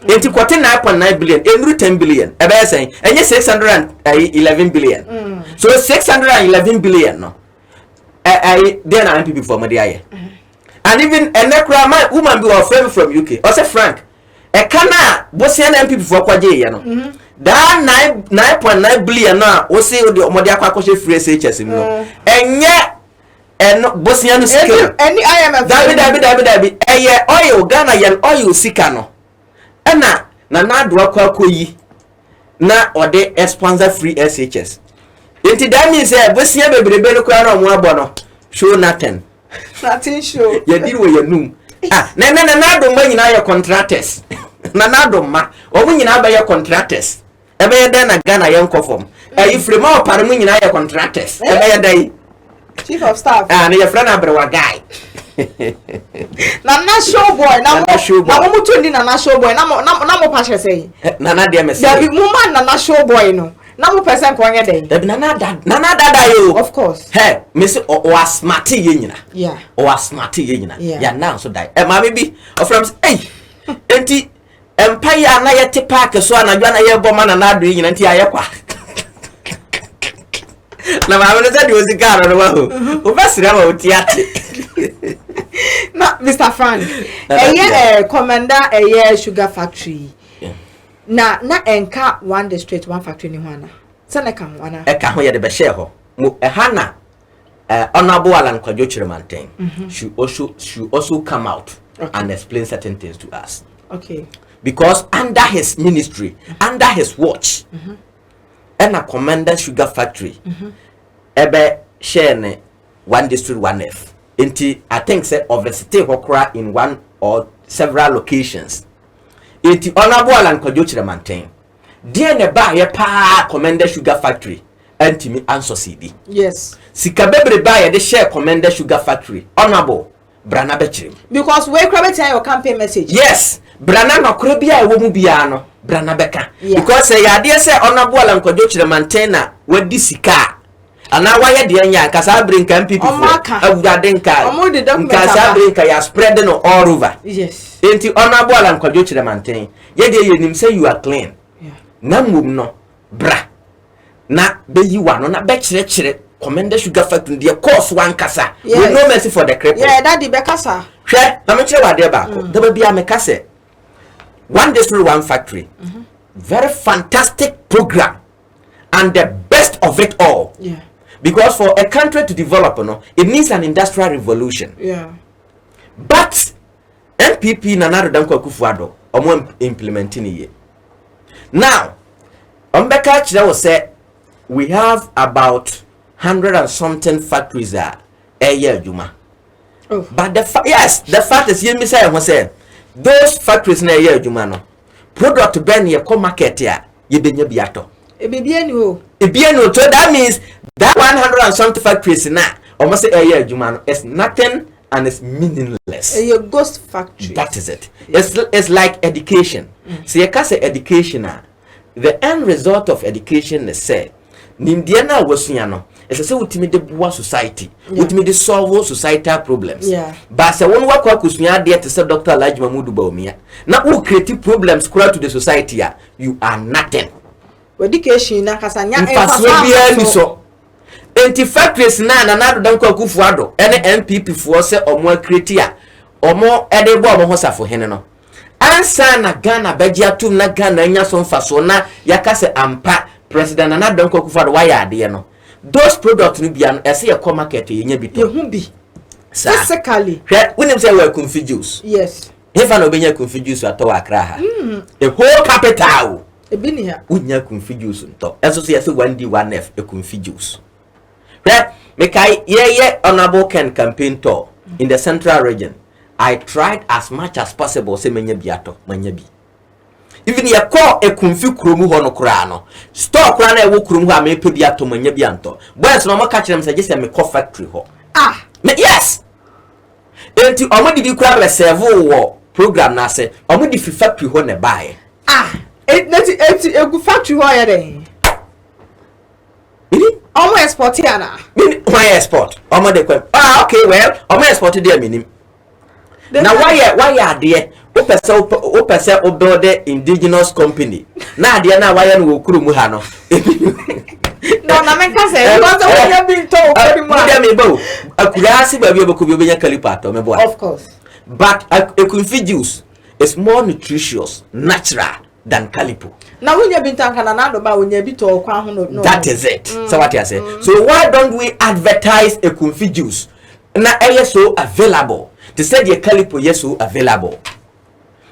Into 9.9 billion, every 10 billion. Ebe saying, and yes 611 billion. So 611 billion no. Then MPP for Madiaye. And even a necra woman be our friend from UK. Also Frank. A kana Bosian MPP for Kwaje no. That 9.9 billion now, we say the Omodia Kwakoshe free SHS no. And yet and Bosian skill. Any IMF. Dabi. Oil Ghana yan oil sikano. Ena Nana-Addo akwakoyi na ode sponsor free SHS. Enti that means Bosian bebrebe no kwa na omo abono. Show nothing. Nothing show. You deal with your noom. Nana-Addo ma nyina ya contractors. Nana-Addo ma omo nyina ba ya contractors. Ebe ya na Ghana yan kofom. Ifrema opare mu nyina ya contractors. Ebe ya dai chief of staff. Na your friend Abrewa guy. Nana show boy. Na mo mutu ndi Nana show boy. Na mo pashe say. Nana dia me say. Dabi mu man Nana show boy no. Na mo person ko anye dey. Dabi Nana dada yo. Of course. Hey, me say o asmart ye nyina. Yeah. O asmart ye nyina. Ya now so die. Ma bi of from hey. Enti empire na yete park so anadwa na ye boma Nana-Addo ye nyina nti aye kwa. Na ma me say di ozika no wa ho. O basira ma otiate. Na Mr. Frank. Komenda sugar factory. Yeah. Na enka one district one factory ni hwana. Sana ka hwana. Eka ho ye de be share ho. Mo ehana honorable Alan Kwadwo Chiremanten should also come out and explain certain things to us. Okay. Because under his ministry, under his watch, and a Komenda sugar factory, ebe share one district 1F. Inti I think say overcity hokra in one or several locations. Inti honorable Alan Kwadwo Chiremanten. Dear ne ba ye pa Komenda sugar factory. Antimi answer CD. Yes. Sika bebre ba ye de share Komenda sugar factory. Honorable Brana Bechirim. Because we credit your campaign message. Yes. Brana no krebia e wo mu bia no. Brana beka. Yeah. Because say ya de say honorable Alan Kwadwo Chiremanten na wadi sika. ana why de anya kasa bring can people awurade nka kasa bring ya spread no all over. Yes. Enti honorable and kwadwo kire manten ye de ye nim say you are clean. Yeah. Na mum no bra na be yi wa no na be kire Komenda sugar factory the course one kasa. Yes. With no mercy for the cripple. Yeah, daddy be kasa. Hwe na me kire wa de ba ko. Da bia me kase. One district, one factory. Very fantastic program. And the best of it all. Yeah. Because for a country to develop, it needs an industrial revolution. Yeah. But MPP Nana-Addo Kufuor implementing it. Now, Ombeka Chida was said we have about 100 and something factories there a year, Juma. Oh. But the fact is, you say was said those factories na year, Juma no product ben ye come market ya ye benye biato. Ebibienu. So that means that 100 and something factories na almost a year, Juma no, it's nothing and it's meaningless. A ghost factory. That is it. It's like education. So you can say education. The end result of education is say, Nindiana was no. It's a say ultimate the society. Ultimate solve societal problems. Yeah. But say one work kusunya there to say Dr. Elijah Mamudu Baumia. Now who create problems to the society? You are nothing. Education na kasanya so. Enti factories na Nana-Addo Kufuor ene MPP for say omo create a omo ede bo omo hosafo hene no ansa na Ghana begia tum na Ghana nya so mfaso na yakase ampa president Nana-Addo Kufuor why ade no those products no bia no ese ye come market ye nya bito ye hu bi physically when say we confuse yes if an obenya confuse ato Accra ha a whole capital ebi ni ha unya confuse nto eso so yese 1D 1F e confuse. Right? Mekai ye honorable Ken campaign tour in the central region. I tried as much as possible say menya biato manya bi. Even ye call a kunfi kromu ho no kra no. Store kra na e wo kromu ha me pe biato manya bianto. Boys no mo catch them say just me call factory ho. Ah, yes. Enti omo di bi kra reserve wo program na say omo di fi factory ho na buy. Ah, egu factory ho ya den. Omo export here na. Why export? Omo de kwem. Ah, okay, well, omo export there minim. Now why are there? O person o build the indigenous company. Na there na why no kuru mu ha no. No, na men ka say because we have been told very much. Me bo. Akura si ba bi oboku bi obenya kalipato me bo. Of course. But a confit juice is more nutritious, natural than calipo. Now when you been talking Nana-Addo ba when you be to kwa ho no. That is it. So what you say? So why don't we advertise a confit juice? Na so available. They said the calipo yes so available.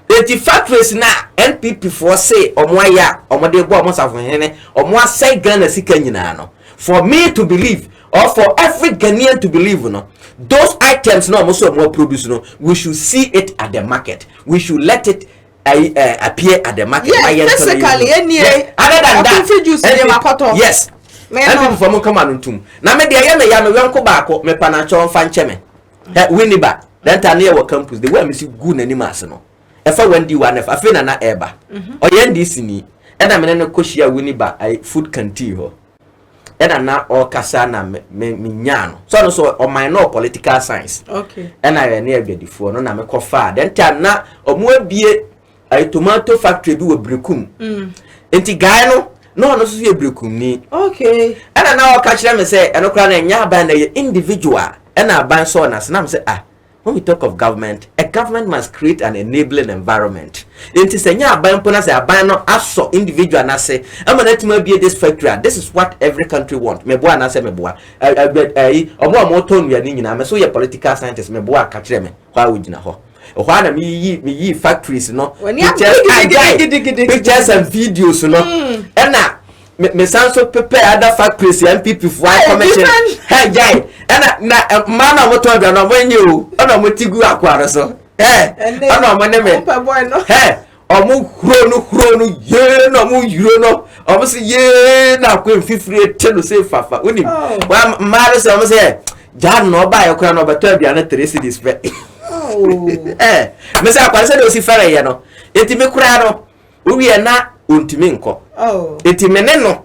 The factories na NPP for say omoya omode bo omo hene omo say Ghana sika nyina no. For me to believe or for every Ghanaian to believe no, those items no omo more produce no, we should see it at the market. We should let it appear at the market. Yes, physically, yes. Other than that, yes. And people from come on to na me dey me ya me yonko baako me panacho mfa ncheme winiba then ta near campus the way me see good animals no e fa 1D 1F afi na eba oyendis ni e na me ne koshia winiba food canteen ho e na o kasa na me nya no so o my no political science okay e na ye na agwadifo no na me kofa then ta na omo abie tomato factory bi we brekum enti guy no so ye brekum ni okay and na o catch them say eno kra na nya ban na individual and a ban so na say when we talk of government, a government must create an enabling environment. It is a nya ban pona say ban no aso individual na say am na tima be this factory. This is what every country want. Me boa na say me boa omo ton ya ni nyina me so ye political scientist me boa catch them kwa wujina ho na me yi factories no pictures and videos no and na me sanso prepare other factories and people for commission hey guy and na man na moto bia no mwenye o na motigu akware so na mo ne me omo huro no ye na mo yuro no omo se ye na kwa fifire telo se fafa oni wa mare se omo se jan no ba ye kwa no beto bia na 3 cedis pe me se akware se do si fere ye no enti me kura no wi na ontimi nko enti mene no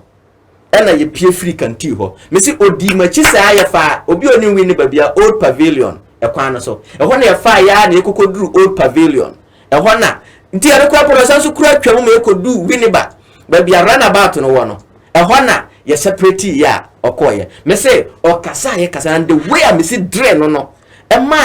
ena ye pie free kanti ho me si odi machi sa ye fa obi oni win ba bia old pavilion e kwan no so e ho na ye fa ya na ekokoduru old pavilion e ho na nti ya rekwa production so kura twam me ekodu win ba bia runabout no wo no e ho na ye separate ya okoye me say okasa ye kasa and the way I me see dre no e ma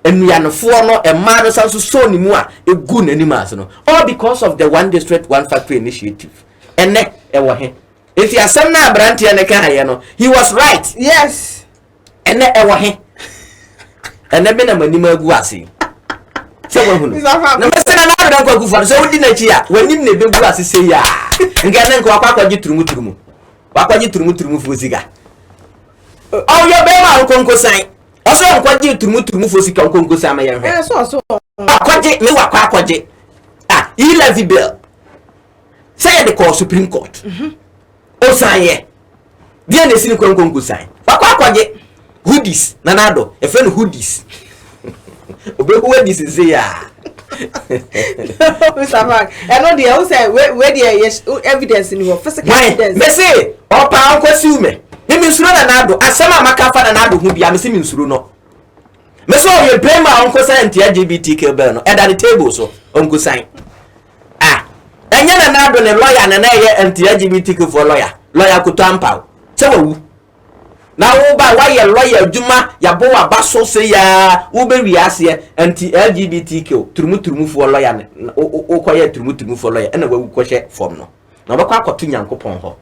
enuyanofo no e ma no sanso so ni mu a egu nanimas no all because of the one district one factory initiative ene e wo he if you asem na brand ye ne ka haye no he was right yes ene e wo he ene be na manima gu ase se wo hunu na mese na na do kwagu fa so wodi na chi a wanim na be gu ase se ya nga na nka akwaji turumu wakwaji turumu fosiga oh yo be ma nkonko san oso nkwaji turumu fosika nkonko san ma yan he so akwaji me wakwaji he levy bill say the call supreme court o san ye dia na sini nkonko san wakwaji hoodies Nana-Addo e friend hoodies obe hoodies is ya Mr. Mark, I know the house where there evidence in your physical evidence. Me say, opa anko siume. Me minsuro Nana-Addo, asema makafa Nana-Addo hu bia me se minsuro no. Me so ye blame anko say LGBTQ bill no. E da the table so onko sign. Enye Nana-Addo ne lawyer na ye LGBTQ for lawyer kutampa. Se wawu. Na wo ba wa ye lawyer adwuma ya bo wa baso se ya wo be wiase anti LGBTQ turumu for lawyer o koye turumu for lawyer na wawu ko hye form no na ba kwa akoto nyankopon ho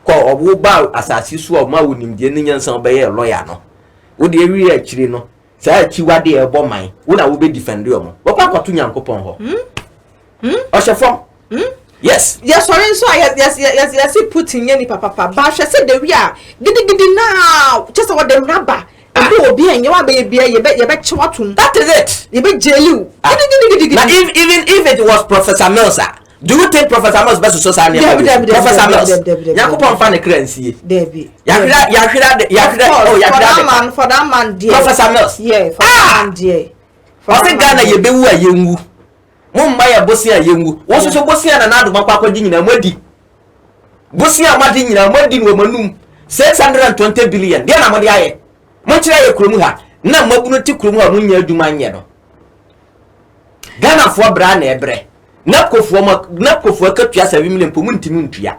ko obo ba asasi so o ma wonim de ne nyansan o be ye lawyer no wo de wi akire no sa achiwade e bo man wo na wo be defend o mo ba kwa akoto nyankopon ho o hye form yes sorry so yes putting any papa ba hwe say the we are gidi now just what them rubber and obi enye wa be bia ye be chewatum that is it ye be jelu gidi now even if it was Professor Mills do you think Professor Mills best so say Professor Mills yakopon fa ne kransie debi ya for that man dear Professor Mills yeah for that man dear for Ghana ye be wu ayenwu mumma ya bosia yengu wo so bosia Nana-Addo makwa akwaji nyina madi bosia madi nyina madi no manum 620 billion dia na modi aye mo kire ye kurom ha na mabunu ti kurom ha munya aduma nye no Ghana fo bra na ebre na kofo akatua 7 million po muntimi ntua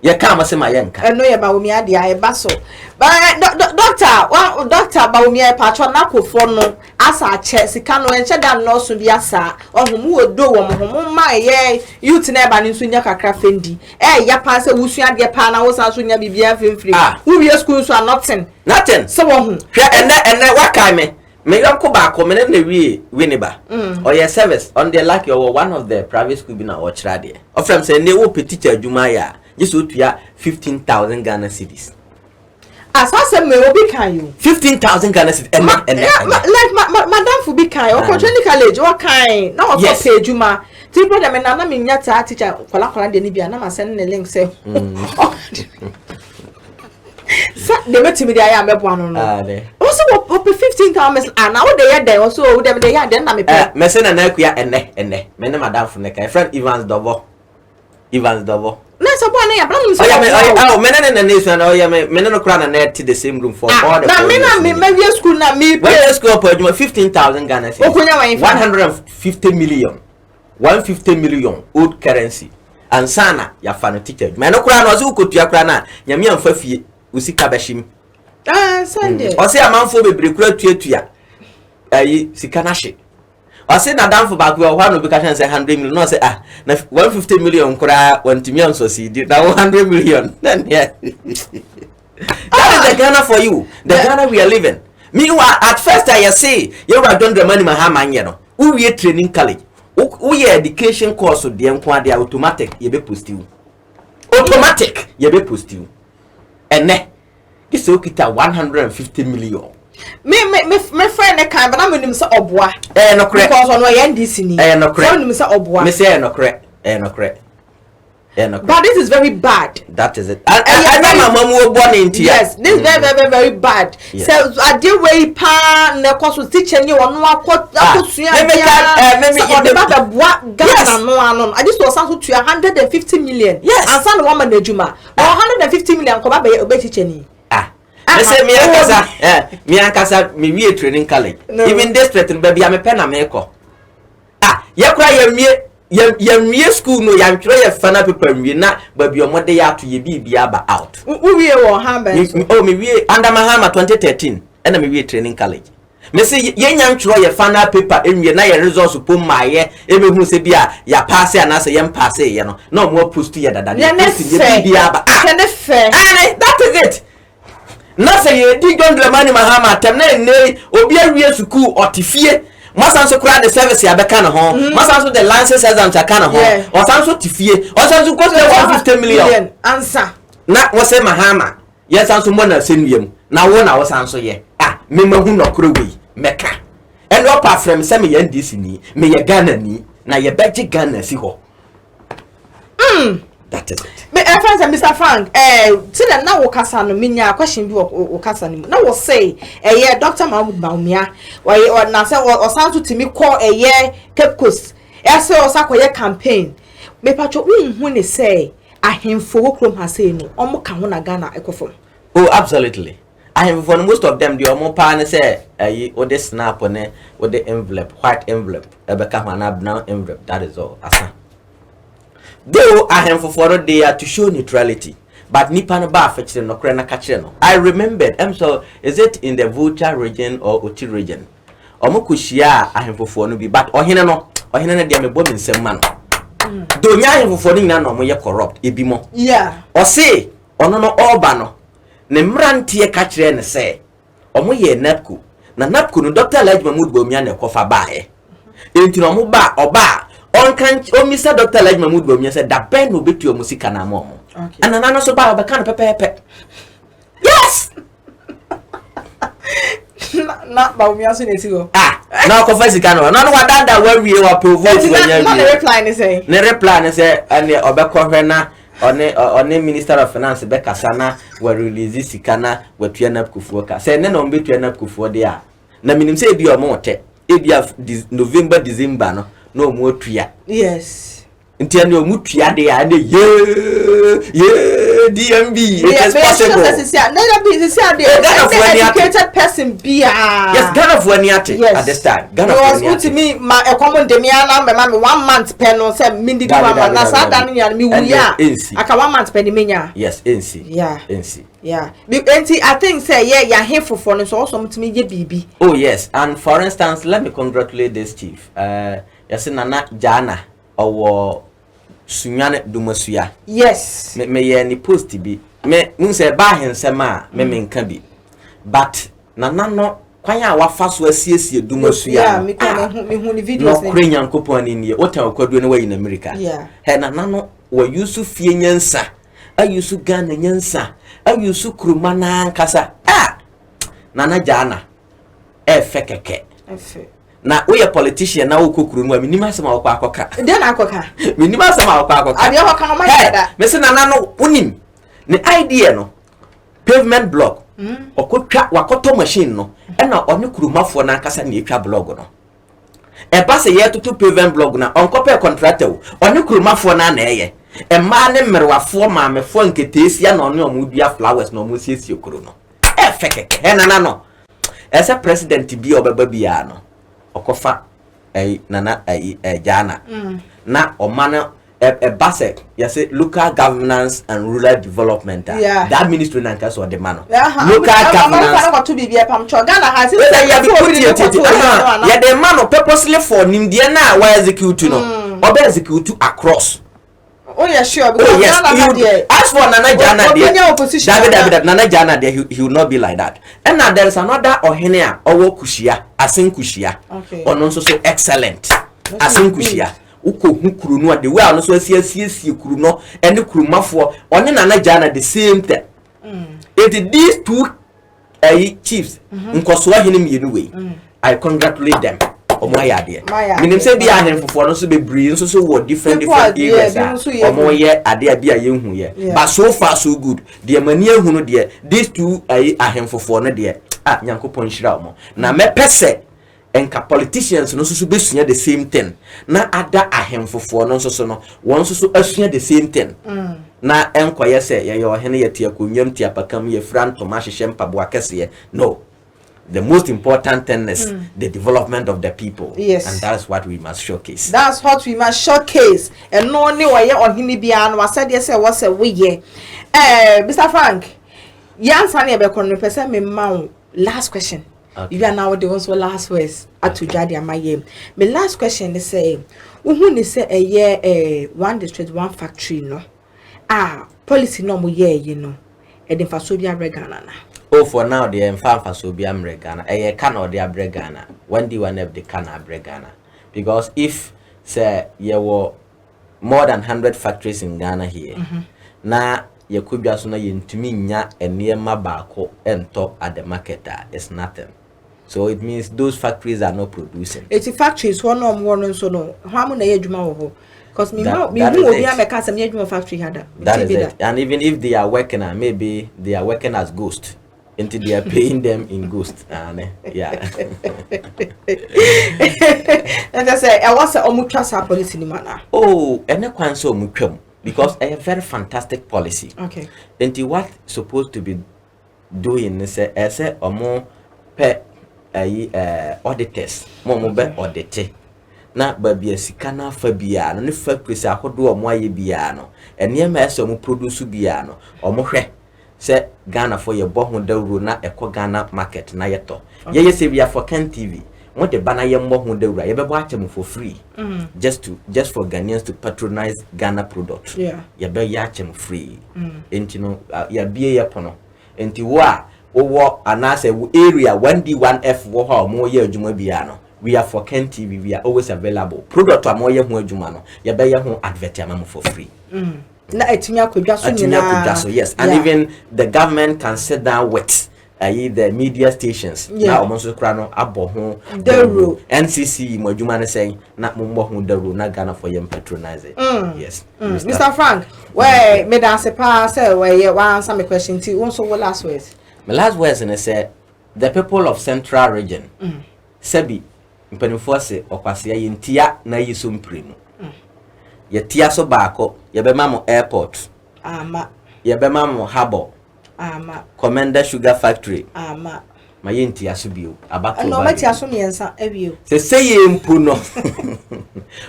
ye ka amasema ye nka eno ye ba omi ade aye baso ba doctor ba omi aye patron na kofo no asa che sika no enche da no so bi asa ohumu odo wo mo ma ye youth na ba ni so nya kakra fendi ya pa se wusu ade pa na wo sa so nya bibia femfiri wo wie school so nothing so wo hu hwe ene waka me yonko ba ko me na wie winiba or your service on the lucky or one of the private school bi na o kira de of from say ne wo teacher adwuma ya just otua 15,000 Ghana cedis asase me obi kan you 15,000 Ghana cedis like madam fu bi kan o ko training college o kan na o pay adwuma ti brother me na me nya ta teacher kwala de ni bia na ma send ne link say sa de metimi dia ya mebo anu no also o 15,000 and now they are there also them they are then na me pay me say na akua ene me na madam fu ne kan friend Evans Dovo na so boy na ya bra me oh me na nation na oh me no kra na net the same room for all the na me we school na me pay school for 15,000 Ghana cedis 150 million old currency and sana ya fa no teacher me no kra na so kotua kra na nyame amfa fie usika bashim Sunday o se amanfo bebre kura tuatua ayi sika na hye o se na danfo ba ko ho no bi ka chan say 100 million no say na 150 million kura wantimi anso si na 100 million then yeah that is the Ghana for you the Ghana we are living me at first I say you are don the money mahamanye no we training college we education course de enko ade automatic ye be positive automatic ye be positive ene this okita 150 million me friend e kan but na menim say oboa no correct because ono ye ndisi ni no correct menim say oboa me say no correct But this is very bad. That is it. Yes, this is very, very bad. Yes. So I did way pa na koso teacher ni onu akọ akosua I just was something to 150 million. Yes. And some woman na juma. 150 million ko ba be teacher ni. I say me ankasa me wie training college. Even this threaten baby am pen na me ko. Ye school no ya ntwere ye fana paper wie na baby omode ya to ye bibia ba out. Wie wo hamba. Me wie under Mahama 2013 and me wie training college. Me say ye nya ntwere ye fana paper enwie na ye results pom ma ye e be hu se bia ya pass ya na se ye pass ye no na mo post ye dada ye bibia ba. That is it. Na say ye di John Dramani Mahama tem na ne obi awie school otifie masanso kura the service ya beka na ho masanso the license exam ta kana ho osanso tifie osanso cost 150 million answer na wo say Mahama ye sanso mo na senuem na wo na wo sanso ye me mahu no kuro we meka and up from say me ye ndisi ni me ye Ghana ni na ye beji Ghana si ho that is it. Me friends and Mr. Frank, see that now Okasa no minya question bi Okasa ni. Now we say Dr. Mahmoud Baumia or na say or sound to timi call Cape Coast. Say o sa koye campaign. Me patcho hu ne say ahemfo wo krom ha say no. Omo ka ho na Ghana ekofo. Oh, absolutely. I have for most of them the omo pa ne say o de snap on o de envelope, white envelope. Ebeka hwana brown envelope. That is all. Asa. Though I am for there to show neutrality, but Nipan Bar fetched no crana catcheno. I remembered, so is it in the Volta region or Oti region? Omokushia, I am for no be, but Ohinano, Ohina de Bomb in some man. Do ya for no more corrupt, Ibimo. Yeah. Or say, or no Orbano. Nemran tia catcher and say, Omoye Napku. Na Napku, no Dr. Lajman would go me and a coffee bae. Into no bar or bar. On Mr. Dr. Lajman Mahmoud Bawumia said that pen will be to your music and mom. And an also buy a can of pepe. Yes! Not Bawumia soon as you go. Now confess it can not what that where we are provoked when you reply and say. Ne reply and say, and the Obekorena on the Minister of Finance Becca Sana were released Sikana were Tuanap Kufuoka. Say, no, on be Tuanap Kufuo there. Na minim say be a mote. It be November, December, no. No more tria. Yes. Until no more tria they are DMB. It is possible. Educated person be yes, Ghana of one at this time. Ghana was good to me. My common demiana, my 1 month pen on some Mindy Nasa Daniel me. We are I can 1 month penny minya. Yes, NC. Yeah, NC. Yeah. I think say yeah, here for phone so also to me ye BB. Oh yes, and for instance, let me congratulate this chief. Yes, Nana Jana or Sunyane Dumasuya. Yes. Me ye ni post be. Me say ba hensema me nka bi. But Nana no kwanya wa faso asiesie Dumasuya. Yeah, me hu the videos. No kure Nyankopon ani ne. What an kwadu ne wa in America. Yeah. He Nana no wa yusu fie nyansa. Ayusu Ghana nyansa. Ayusu kuruma na nkasa. Nana Jana. Fekeke. Na we a politician na ukukuru no minima sama okwa akoka den akoka minima sama okwa akoka abi akoka no ma me se nana no unim ne idea no pavement block okotwa wakoto machine no e na oni kurumafo na nkasa na etwa block no e ba se ye tutu pavement block na onkope contractor oni kurumafo na na eye e ma ne mmerwafo ma mefo nketesia na oni omudua flowers na omosiesie okuru no e fekeke nana no esa president bi obeba bia no okofa Nana Jana na omana base say local governance and rural development that ministry na nkaso de mano local governance na to bibia pam cho Ghana has ya de mano purposely for nimdie na wa execute no obe execute across. Oh yeah, sure. Because yes, as for Nana Jana David Nana Jana there, he will not be like that. And now there is another Ohenea Owo Kushia, Asin Kushia. Okay. On also so excellent. Asin Kushia. Uko Hukuruno, the way also see Kuruno and the Kurumafo on Nana Jana the same thing. It these two chiefs, Nkoswa Hinim Yenue, I congratulate them. omo ayade minim say bi ahemfofo no so be bri so wo different areas omo ye ade bia ye hu ye but so far so good de mani ehunu de these two ahemfofo no de nyankopon hira omo na me pese enka politicians no so besunya the same thing na ada ahemfofo no so no won so asunya the same thing na enkoye se ye ohene ye tia konwam tia pakam ye franto ma hyehyem pabo akese no. The most important thing is the development of the people. Yes. And that's what we must showcase. That's what we must showcase. And no one on him be an was said yes, was a way. Mr. Frank, young Fanny Becon person me mount. Last question. Okay. You are now the ones for last words at to Jadi and my game. My last question is say, who say a year one district, one factory, no? Policy no more year, you know. And then for Sobia Regana. Oh, for now, the Mfanfa so be Amregana. A can or the Abregana. When do one have the can Abregana? Because if, say, there were more than 100 factories in Ghana here, now you could be as soon as you to me, and near Mabako and top at the market, it's nothing. So it means those factories are not producing. 80 factories, one or more, so no. How many age because me will be a custom factory had that is it. And even if they are working, maybe they are working as ghosts. Until they are paying them in ghost. Yeah. And I say, I was a mutual policy in manner. Oh, and I can't so much because a very fantastic policy. Okay. Until what supposed to be doing is a more per auditors, more be audite. Na baby sikana fabia no ne factories ahodo o mo aye bia no ene ma eso mo produce bia no o mo hwe se Ghana for ye bo ho dawro na eko Ghana market na yeto ye se bia for Ken TV mo de bana ye mo ho dawro ye bebo ache mo for free just for Ghanaians to patronize Ghana product ye be ya ache mo free enti no ya bie ye pono enti wo a wo anase wo area 1D1F wo ha mo ye adwuma bia no we are for Ken TV. We are always available. Product wa moye hu adwuma no. Ya be ye hu advert ya for free. Na etimia kodwaso yes. And even the government can sit down with the media stations. Na omonso kra no abo hu the NCC mo adwuma ne say na mo hu the na Ghana for yem patronize it. Yes. Mr. Frank, where me dan se pa say where you answer my question ti won so last words. My last words and say the people of Central region. Sebi mpanimfo se okwase ya ntia na yiso mpremu ye tia so baako ye be mamo airport ye be mamo harbor Komenda sugar factory ma ye ntia so bio abato no ma tia so miensa ebio se ye mpu no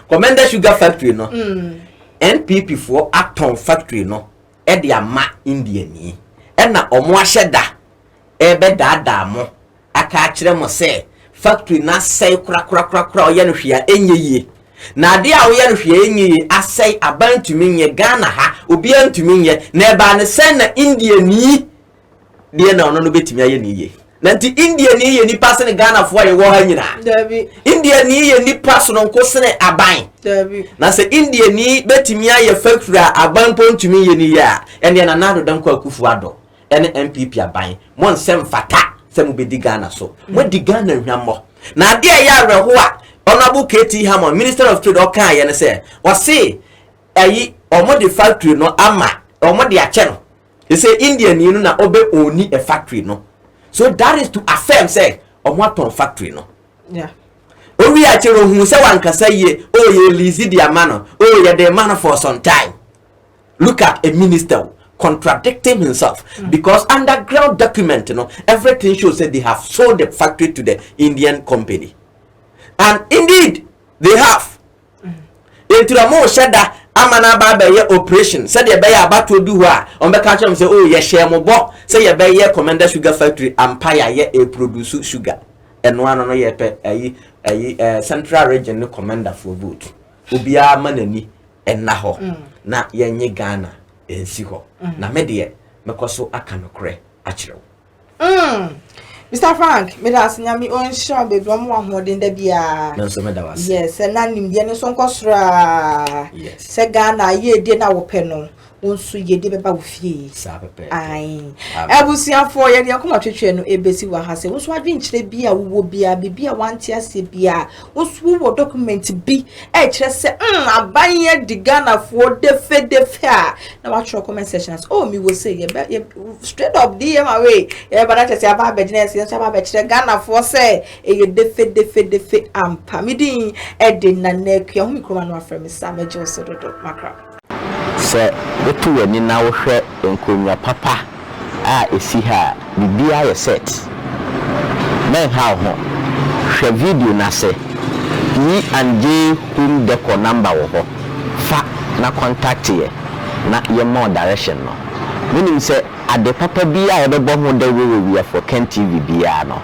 Komenda sugar factory no NPP for Agyapong factory no e de ama India ni e na omo ahyeda e be dada mo aka akire mo se factory na say kura ye no hwea enye na de a wo ye no hwea enye asay abantumi nye Ghana ha obi antumi nye na eba ne sen na India ni de na ono no betimi aye ni ye na nti India ni ye ni pass ne Ghana fo ye wo ha nyina dabi India ni ye ni pass no nko sene aban dabi na se India ni betimi aye factory aban pontumi ye ni ya ene na Nana-Addo danko akufu ado ene MPP aban mo nsem fata Semu be di Ghana so. Mo di Ghana hwammo. Na de ya reho a Honorable KT Hammond, Minister of Trade okan ye ne say, "O say omo the factory no ama, omo de ache no. He say India ni no na obe oni a factory no. So that is to affirm say omo aton factory no." Yeah. Owi ache ro hu say wankasa ye, o ye lease the amano, o ye the man for some time. Look at a minister contradicting himself because underground document, everything shows that they have sold the factory to the Indian company, and indeed they have. Intramo shada amana ba ye operation said ye be about to do wa on be catch them say oh ye share mo bo say ye be ye Komenda sugar factory empire ye a produce sugar and one no ye pe central region no Komenda for vote obia manani enna ho na ye nye Ghana ensi ho na me de mekoso aka nokre akire Mr. Frank, me da nyami on sure be do mo ahoden da bia. Na so me da was. Yes, na nim de ne so nkosra. Yes. Se Ghana ye de na wo pe no. wonso ye de beba wo fie ai abusuafo ye de akoma twetwe no ebesi wa ha se wonso adwenkyere bi a wo bia bibia wante ase bia wonso wo document bi e kire se aban ye di Ghana fo defe a na wa tro comment section as oh me wo say ye straight up DM away ye ba na tese aba business ye aba be kire Ghana fo say e ye defe ampa midin e de na nekua hu mikroma no afrɛ me sa mejo so dodo makra se wetu wani na wo hwɛ nkonwa papa a esi ha bibia ye set men ha ho hwɛ video na se E&J home deco number wo ho fa na contact ye na ye more direction no meaning say ade papa bia ye bebo ho da we for Ken TV bia no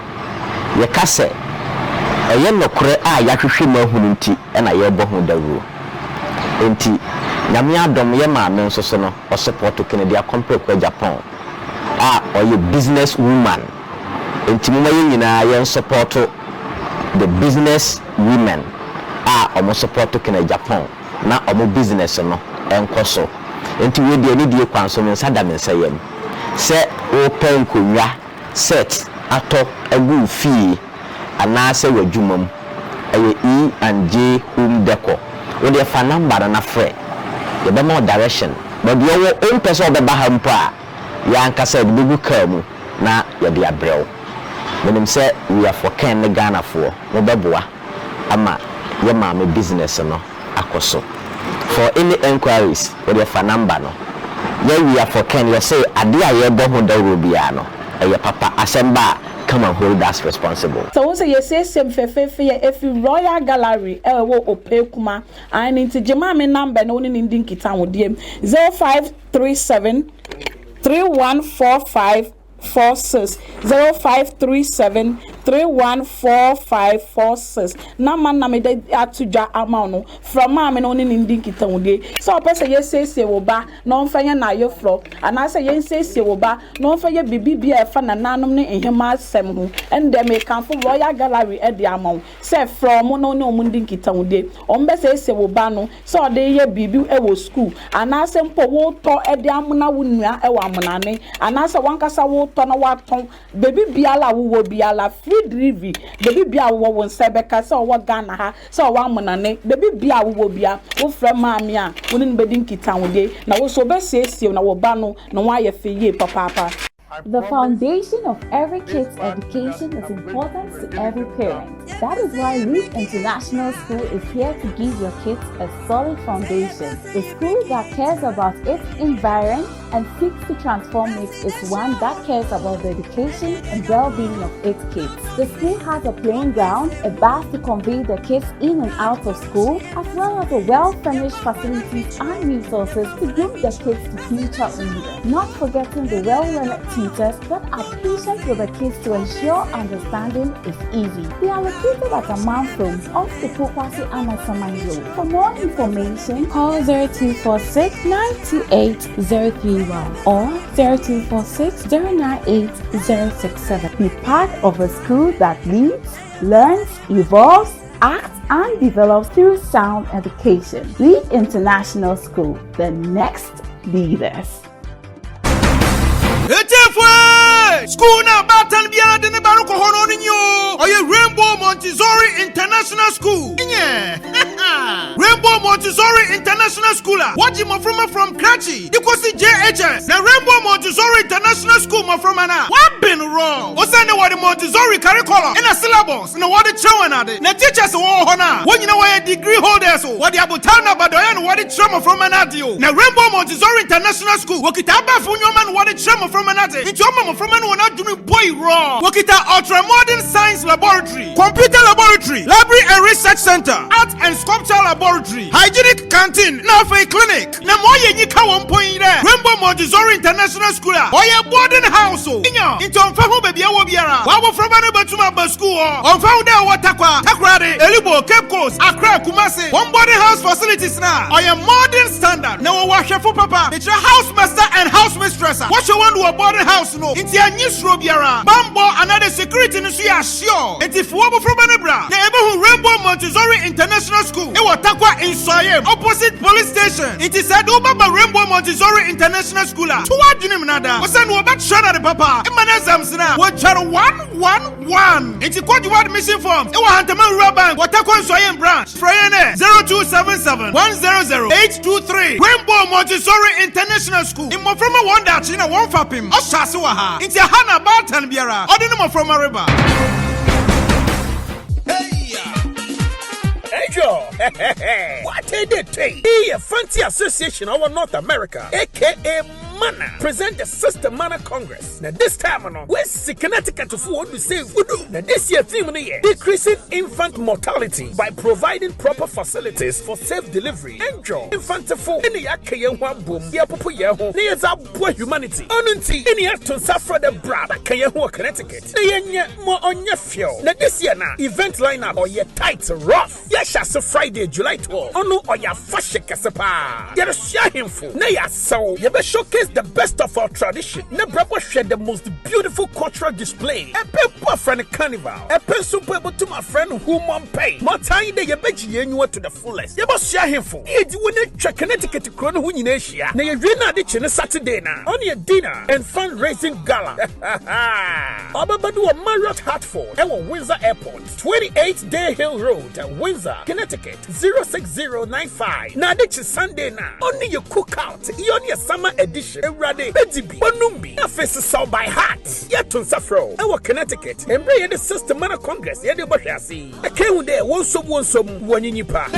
ye ka se eye nokore a ya hwehwe ma hunu nti na ye bo ho da we enti nyame adom ye ma me nso so no o support Kennedy compare kwa Agyapong a oye business woman enti mo ye nyina ye support the business women a omo support Kennedy Agyapong na omo business no enkoso enti we de ni die kwanso me nsa da me nsa yam se o pen konwa set ato agu fie ana se wadwumam aye E&J home deco we dey fa number na frɛ ye be more direction but you wo on person be ba ha mpo a ya anka se de begu ka mu na ye de abrɛw menim se we are for Ken Ghana for wo beboa ama ye ma me business no akoso for any enquiries we dey fa number no ye we are for Ken you say ade a ye bo ho da robia no ye papa asemba come and hold us responsible. So once you say same if you Royal Gallery wo opekuma and into jema me number no ni ndin kita wo DM 0537 3145 46 0537 314546 na man na me de atuja amount no from ma me no ni ndin kita wo de so person ye say wo ba no mfanya na yo fro and I say ye say wo ba no mfanya bibibia e fa na nanom ne ehema asem ho and dem e kan for Royal Gallery e de amount say from no no ndin kita wo de on be say wo ba no so de ye bibi e wo school and I say mpo wo to e de amuna wo nua e wo amunane and I say wankasa wo to na wa ton baby biala wo biala free delivery baby bia wo won sebeka so wo Ghana ha so wo amunane baby bia wo bia wo fra maami a woni nbedi nkita wo de na wo so be siesie na wo ba no na wo aye fe ye papa. The foundation of every kid's education is important to every parent. That is why Leap International School is here to give your kids a solid foundation. The school that cares about its environment and seeks to transform it is one that cares about the education and well-being of its kids. The school has a playing ground, a bus to convey the kids in and out of school, as well as a well-furnished facilities and resources to groom the kids to future leaders. Not forgetting the well-learned teachers that are patient with the kids to ensure understanding is easy. They are located at Amanfrom off the Popasi Amasaman Road. For more information, call 0246 928 031 or 0246 098 067. Be part of a school that leads, learns, evolves, acts, and develops through sound education. Lead International School, the next leaders. School na batan biara de ne baro ko hono ni yo. Oye Rainbow Montessori International School. Rainbow Montessori International School. What you from Karachi? Because the JHS. The Rainbow Montessori International School from ana. What been wrong? What's the what the Montessori curriculum in a syllabus? No what the children are the teachers wo hona. When you know why degree holders what the abutana badoyan what the trauma from anadio. Na Rainbow Montessori International School. Wakitaba funyo man what the trauma from anate. It's your mama from an not doing boy wrong. Wakita ultra modern science laboratory, computer laboratory, library and research center, art and sculpture laboratory, hygienic canteen, now for a clinic. Na moye nika 1 point there. Rainbow Montessori International School. Oya boarding house. Inyo into onfahu baby awo biara. Wawo from an batuma ba school. Onfahu there watakwa. Takrade, Elibo, Cape Coast, Accra, Kumasi. One boarding house facilities now. Oya modern standard. Now wash for papa. It's your house master and house mistress. What you want to a boarding house no. Into a new Biara, Bambo, another security no sure. And if we from Anabra, the Rainbow Montessori International School, Takwa in Soyem, opposite police station. It is said Ubaba Rainbow Montessori International School. Tuwa Junim Nada. Wasan Wabat Shana the Papa. Emana Zamsina. Wachara 111. It's a quadruple admission form. Ewa Hantaman Rabank. Watakwa in Soyem branch. Frayene 0277 100 823. Rainbow Montessori International School. In Moframa Wanda China one fapim. Oshasuaha. It's a Hana Bartan Biara. Ordinamo from a river. Hey Joe, what did they say? The Fancy Association of North America, aka MANA, present the Sister MANA Congress. Now this time, we're Connecticut to what we say voodoo. Now this year theme decreasing infant mortality by providing proper facilities for safe delivery. Enjoy infant full in the Akayan boom, ya popo ya home, nears our poor humanity. Onunti, any to suffer the brab, Kayahu Connecticut. Naya more on your fuel. Now this year now, event lineup or your tight rough. Yasha Friday, July 12. Onu or ya fashion kasapa. Get a share him for. Naya so, you be showcase the best of our tradition. Nebrabo share the most beautiful cultural display. A paper friend carnival. A pencil paper to my friend whom on pay. More time than you bet you to the fullest. You must share him for. You do check Connecticut to Chrono in Asia. Now you run out Saturday now. On your dinner and fundraising gala. Ababadu a Marriott Hartford. And Windsor Airport. 28 Day Hill Road. Windsor, Connecticut. 06095. Now this is Sunday now. Only your cookout. You only a summer edition. Rade, Bedibi, Bonumbi, Office South by Heart, Yatun Safro, our Connecticut, and bring the Sister MANA Congress, Yadi Bashasi. I came there, one some, one in your park.